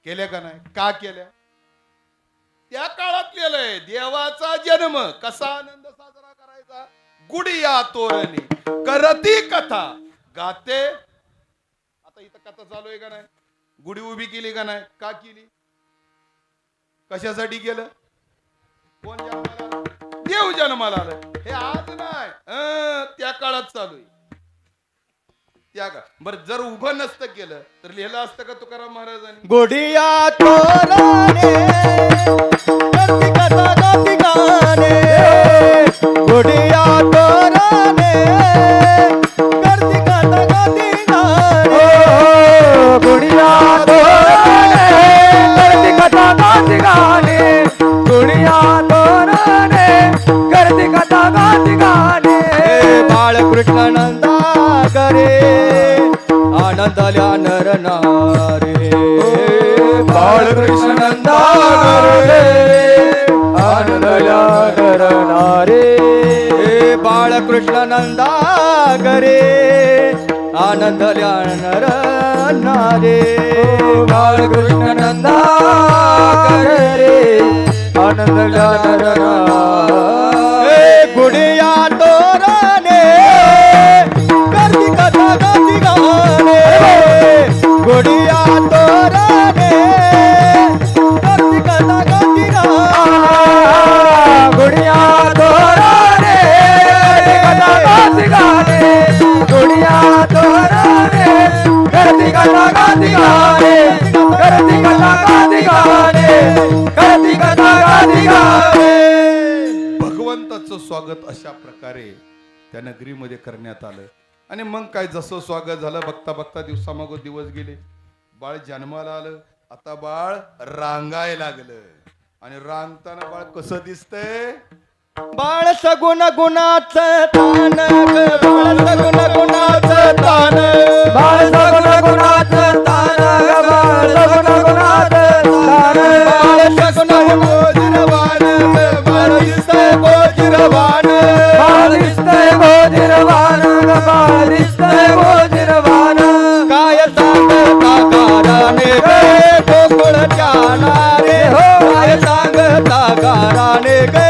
केल्या का नाही? का केल्या? त्या काळात लिहिलंय देवाचा जन्म कसा आनंद साजरा करायचा. गुडिया तोरणी करती कथा गाते. आता इथं कथा चालू आहे का नाही? गुढी उभी केली का नाही? का केली? कशासाठी केलं? कोण जन्माला आलं? देव जन्माला आलं. हे आज नाही, त्या काळात चालू आहे. त्या का बर जर उभं नसतं केलं तर लिहिलं असतं का तुकाराम महाराजांनी? गुडिया तोरणे करती कथा गाती गाणे. गुडिया तोरणे करती कथा गाती गाणे. गुडिया तोरणे करती कथा गाती गाणे. गुडिया तोरणे करती कथा गाती गाणे. बाळकृष्ण नंदा करे आनंदल्या नर नारे. बाळकृष्ण नंदा करे आनंदल्या नर नारे. बाळकृष्ण नंदा करे आनंदल्या नर नारे. बाळकृष्ण नंदा करे आनंदल्या नर नारे. गुडिया तोरणे करती कथा गाती गाणे. गुडिया तो गादी गाणे करती कथा गादी गाणे करती कथा गादी गाणे. भगवंताचं स्वागत अशा प्रकारे त्या नगरीमध्ये करण्यात आलं. आणि मग काय जसं स्वागत झालं बघता बघता दिवसामागो दिवस गेले. बाळ जन्माला आलं. आता बाळ रांगायला लागलं. आणि रांगताना बाळ कसं दिसतंय? बाळ सगुण गुणाचं तान ग, बाळ सगुण गुणाचं तान, बाळ सगुण गुणाचं तान ग, बाळ सगुण गुणाचं तान, बाळ सगुण गोजिरवान ग, बाळ दिसतंय गोजिरवान, बाळ दिसतंय गोजिरवान ग, बाळ दिसतंय गोजिरवान. काय सांगता गाराने गे गोकुळच्या नारे हो, काय सांगता गाराने गे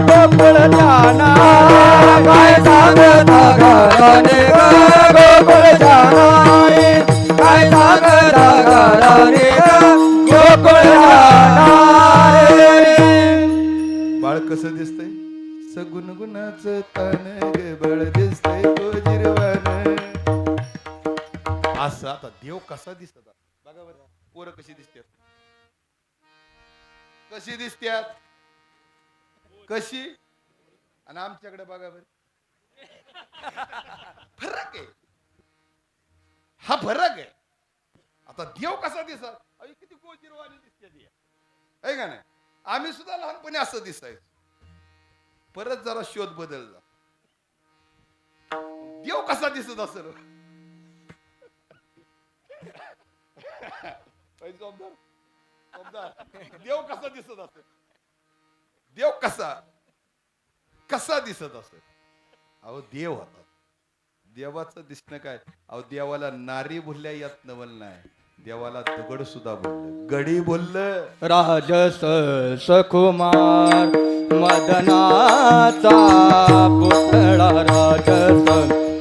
गोकुळच्या नारे, काय सांगता गाराने ग गोकुळच्या नारे, काय सांगता गाराने ग गोकुळच्या नारे. बाळ कसं दिसतंय? सगुण गुणाचं तान ग, बाळ दिसतंय गोजिरवान. असं आता देव कसा दिसत बघा बरं. पोरं कशी दिसतात? कशी दिसतात? कशी? आणि आमच्याकडे बघा बरं. फरक आहे. हा फरक आहे. आता देव कसा दिसत? किती गोजिरवाणी दिसते ती आहे का नाही? आम्ही सुद्धा लहानपणी असं दिसायचं. परत जरा शोध बदलला. देव कसा दिसत असेल? देव कसा दिसत असेल? देव कसा दिसत असेल? अहो देव होता. देवाचं दिसणं काय? अहो देवाला नारी बोलल्या यात नवल नाही. देवाला दगड सुद्धा बोललं, गडी बोललं. राजस सकुमार मदनाचा पुतळा, राजस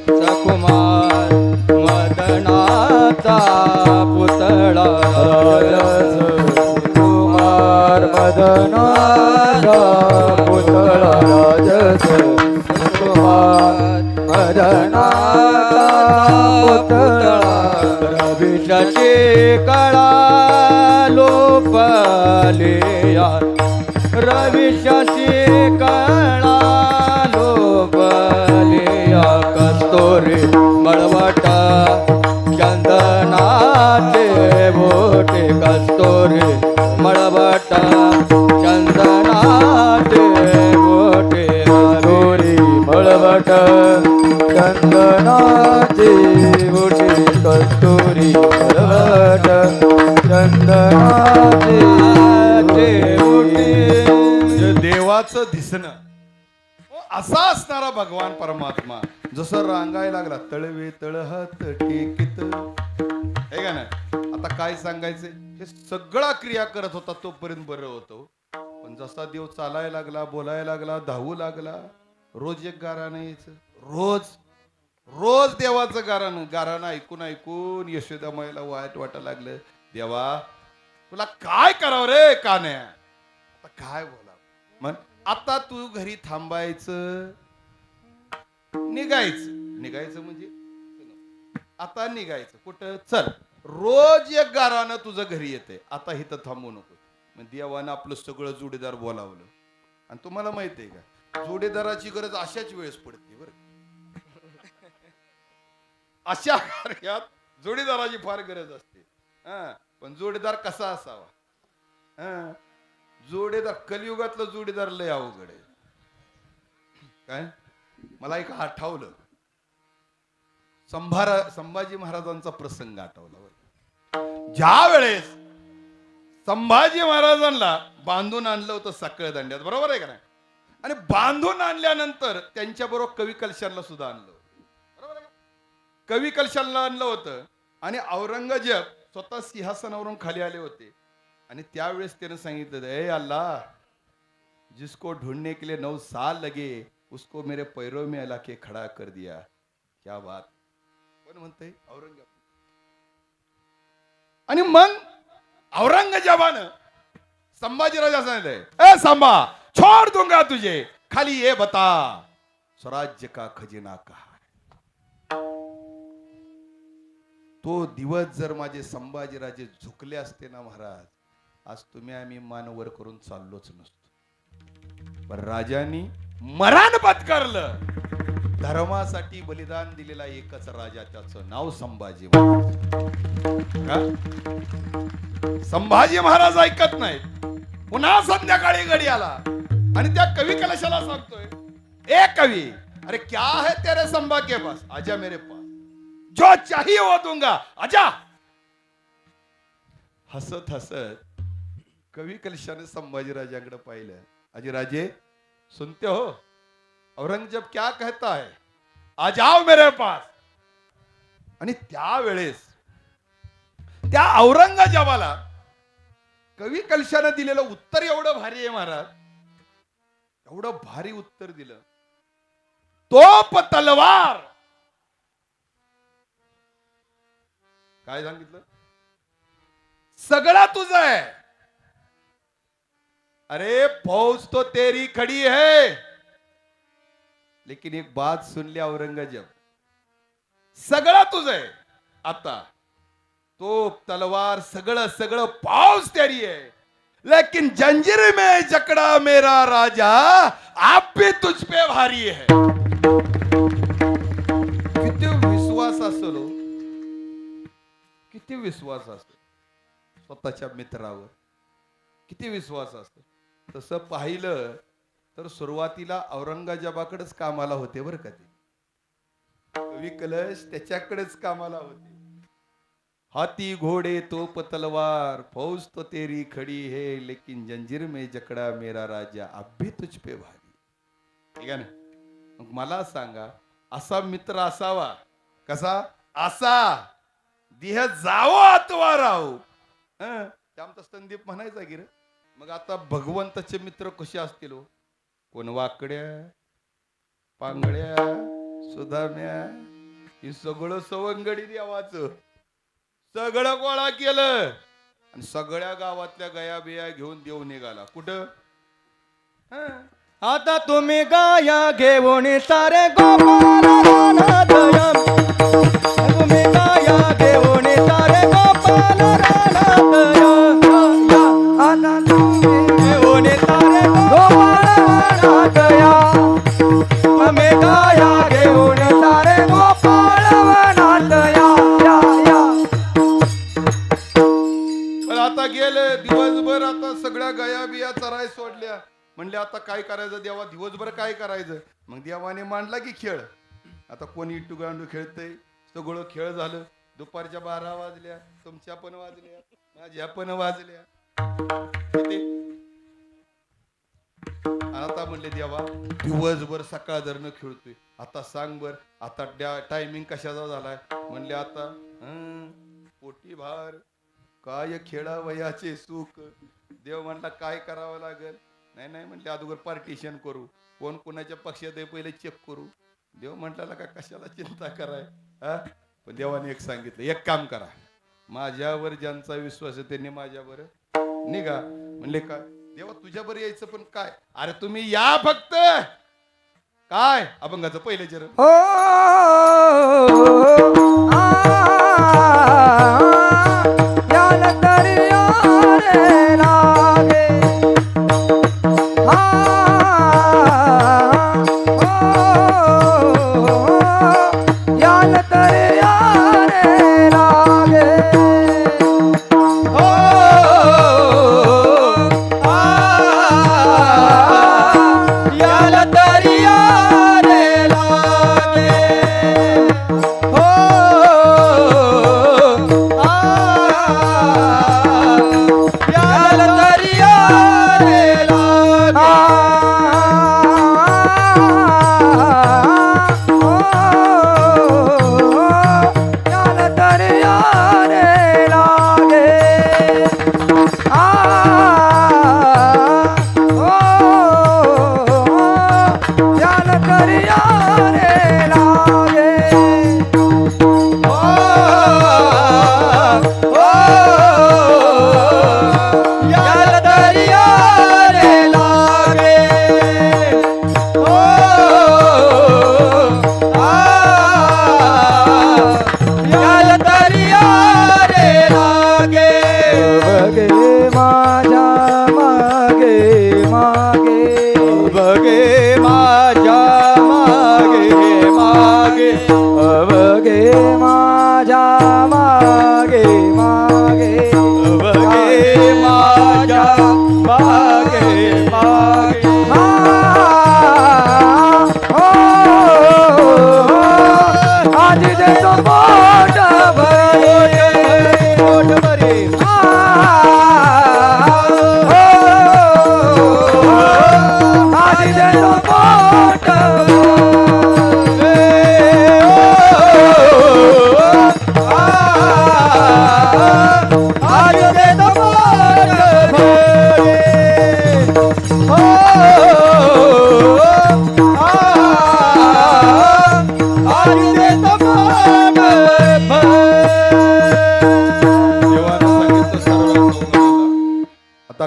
सकुमार मदनाचा पुतळा, राजस कुमार मदनाचा पुतळा, राजस कुमार मदनाचा पुतळा. रविशाची कळा लोपलिया, रविशाची कळा लोपलिया. कस्तुरी मळवट चंदनाचे बोटे, कस्तुरी मळवट चंदनाचे बोटे, कस्तुरी मळवट चंदनाचे बोटे, कस्तुरी मळवट चंदनाचे बोटे. देवाचं दिसणं असा असणारा भगवान परमात्मा जसं रांगायला लागला. तळवे तळहात टेकित हे का नाही? आता काय सांगायचे? हे सगळा क्रिया करत होता तोपर्यंत बरं होतं. पण जसा देव चालायला लागला, बोलायला लागला, धावू लागला, रोज एक गाराणं यायचं. रोज देवाचं गाराणं ऐकून ऐकून यशोदामाईला वाईट वाटायला लागलं. देवा तुला काय करावं रे कान्या? आता काय बोलावं? मग आता तू घरी थांबायचं, निघायचं म्हणजे आता निघायचं कुठं? चल, रोज एक गारानं तुझं घरी येते, आता इथं थांबू नको. मग देवानं आपलं सगळं जोडीदार बोलावलं. आणि तुम्हाला माहिती आहे का, जोडीदाराची गरज अशाच वेळेस पडते बरं. अशा कार्यात जोडीदाराची फार गरज असते. पण जोडीदार कसा असावा? जोडीदार कलियुगातलं जोडीदार लय अवघड आहे. काय मला एक आठवलं, संभाजी महाराजांचा प्रसंग आठवला. ज्या वेळेस संभाजी महाराजांना बांधून आणलं होतं साखळ दांड्यात, बरोबर आहे का नाही? आणि बांधून आणल्यानंतर त्यांच्या बरोबर कवी कलशांना सुद्धा आणलं होतं, बरोबर आहे? कवी कलशांना आणलं होतं. आणि औरंगजेब स्वतः सिंहासनावरून खाली आले होते. आणि त्यावेळेस त्याने सांगितलं, ए अल्लाह, जिसको ढूंढने के लिए 9 साल लगे उसको मेरे पैरों में अल्लाह के खड़ा कर दिया. क्या बात. कोण म्हणतंय? औरंगजेब. आणि मग औरंगजेबानं संभाजीराजा सांगितलंय, ए सांबा, छोड़ दूंगा तुझे, खाली ये बता स्वराज्य का खजिना कहा है. तो दिवस जर माझे संभाजीराजे झुकले असते ना महाराज, आज तुम्ही आम्ही मानवर करून चाललोच नसतो. पण राजांनी मरण पत्करलं. धर्मासाठी बलिदान दिलेला एकच राजा, त्याचं नाव संभाजी महाराज. संभाजी महाराज ऐकत नाहीत. पुन्हा संध्याकाळी गडी आला आणि त्या कवी कलशाला सांगतोय, ए कवी, अरे क्या है तेरे संभा के पास, आजा मेरे पास, जो चाहिए वो दूंगा, आजा. हसत हसत कवी कलशाने संभाजी राजाकडे पाहिलं. अजी राजे सुनते हो, औरंगजेब क्या कहता है, आ जाओ मेरे पास. आणि त्यावेळेस त्या औरंगजेबाला कवी कलशाने दिलेलं उत्तर एवढं भारी आहे महाराज, एवढं भारी उत्तर दिलं. तोप तलवार, काय सांगितलं, सगळा तुझं आहे. अरे फौज तो तेरी खड़ी है, लेकिन एक बात सुन लिया औरंगजेब, सगळं तुझं आहे. आता तोप तलवार सगळं सगळं फौज तेरी है, लेकिन जंजीर में जकड़ा मेरा राजा, आप भी तुझ पे भारी है. किती विश्वास असेल, किती विश्वास असेल स्वतःच्या मित्रावर, किती विश्वास असेल. तसं पाहिलं तर सुरुवातीला औरंगजेबाकडेच कामाला होते बरं का ते. कवी कलश त्याच्याकडेच कामाला होते. हाथी घोड़े तोप तलवार, फौज तो तेरी खड़ी है, लेकिन जंजीर में जकड़ा मेरा राजा, अब भी तुझ पे भारी. ठीक आहे ना. मग मला सांगा, असा मित्र असावा कसा, असा दिह जावो अथवा राहू. ते आमचा संदीप म्हणायचा की रे. मग आता भगवंताचे मित्र कसे असतील हो? कोण वाकड्या, पांगड्या, सुधाम्या, ही सगळं सवंगडी देवाचं सगळं गोळा केलं आणि सगळ्या गावातल्या गया बिया घेऊन देव निघाला. कुठं? आता तुम्ही गाया घेऊन सारे गोपाल रानातया, तुम्ही गाया घेऊन सारे गोपाल रानातया, आता तुम्ही घेऊन सारे गोपाल रानातया, तुम्ही गाया घेऊन सारे गोपाल रानातया. पण आता गेले दिवसभर, आता सगळ्या गया बिया चराय सोडल्या. म्हणले आता काय करायचं देवा, दिवसभर काय करायचं. मग देवाने मांडला की खेळ. आता कोणी इटू गांडू खेळतय, सगळं खेळ झालं. दुपारच्या 12 वाजल्या, तुमच्या पण वाजल्या, माझ्या पण वाजल्या. आता म्हणले देवा, दिवसभर सकाळ धरण खेळतोय, आता सांग बर, आता टायमिंग कशाचा झालाय. म्हणले आता पोटी भार, काय खेळावयाचे सुख. देव म्हणला काय करावं लागेल. नाही नाही म्हणले, अगोदर पार्टिशन करू, कोण कोणाच्या पक्षात आहे पहिले चेक करू. देव म्हटला का कशाला चिंता कराय. पण देवाने एक सांगितलं, एक काम करा, माझ्यावर ज्यांचा विश्वास आहे त्यांनी माझ्यावर निघा. म्हणले काय देवा, तुझ्यावर यायचं पण काय, अरे तुम्ही या फक्त. काय अभंगाचं पहिले चरण, याल दरिया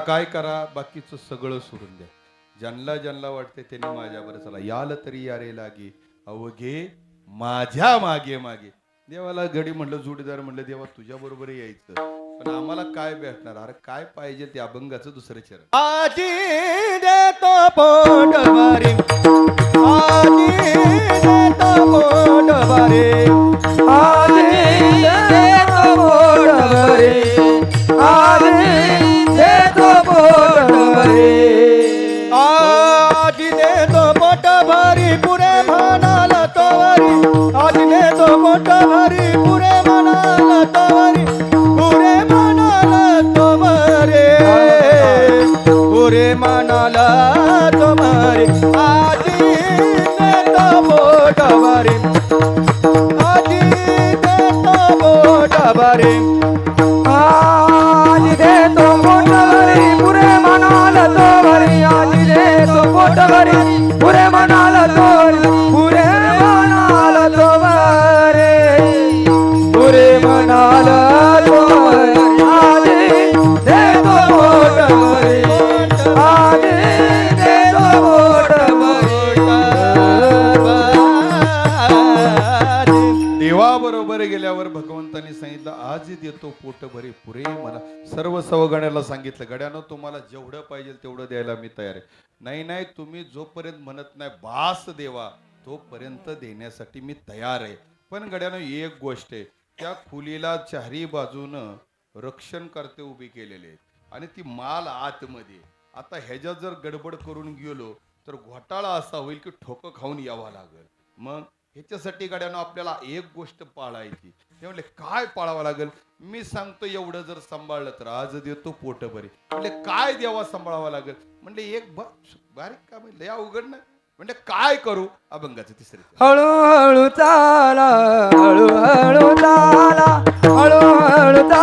काय करा, बाकीचं सगळं सोडून द्या. ज्यांना ज्यांना वाटते त्यांनी माझ्यावर चला. याल तरी यारे लागे अवघे माझ्या मागे मागे. देवाला गडी म्हणलं, जोडीदार म्हणलं, देवा तुझ्या बरोबर यायचं, पण आम्हाला काय भेटणार? अरे काय पाहिजे ते अभंगाचं दुसरं चरण. आजी देतो पोट भरी, आजी देतो पोट भरी, आजी देतो पोट भरी, आजी देतो पोट भरी. आजी देतो पोट भरी पुरे म्हणाला तोवरी, आजी देतो पोट भरी पुरे म्हणाला तोवरी, पुरे म्हणाला तोवरे, पुरे म्हणाला तोवरे. आजी देतो पोट भरी, आजी देतो पोट भरी, आजी देतो पोट भरी पुरे म्हणाला तो भरी, आजी देतो पोट भरी पुरे म्हणाला तो भरी, पुरे म्हणाला तो भरी, पुरे म्हणाला तो भरी. आजी देतो पोट भरी, आजी देतो पोट भरी. देवाबरोबर गेल्यावर भगवंतानी सांगितलं आज देतो पोट भरे पुरे मला. सर्व सवगण्याला सांगितलं, गड्यानं तुम्हाला जेवढं पाहिजे तेवढं द्यायला मी तयार आहे. नाही नाही, तुम्ही जोपर्यंत म्हणत नाही बास देवा तोपर्यंत देण्यासाठी मी तयार आहे. पण गड्यानं एक गोष्ट आहे, त्या खोलीला चारी बाजूनं रक्षणकर्ते उभे केलेले आहेत आणि ती माल आतमध्ये. आता ह्याच्यात जर गडबड करून गेलो तर घोटाळा असा होईल की ठोकं खाऊन यावं लागेल. मग ह्याच्यासाठी गाड्यानं आपल्याला एक गोष्ट पाळायची. ते म्हणले काय पाळावं लागेल? मी सांगतो एवढं जर सांभाळलं तर आज देतो पोट भरी. म्हणले काय देवा सांभाळावं लागेल? म्हणले एक बारीक काम आहे, लय अवघड नाही. म्हणजे काय करू? अभंगाचं तिसरे. हळूहळू चाला, हळूहळू चाला, हळूहळू चाला.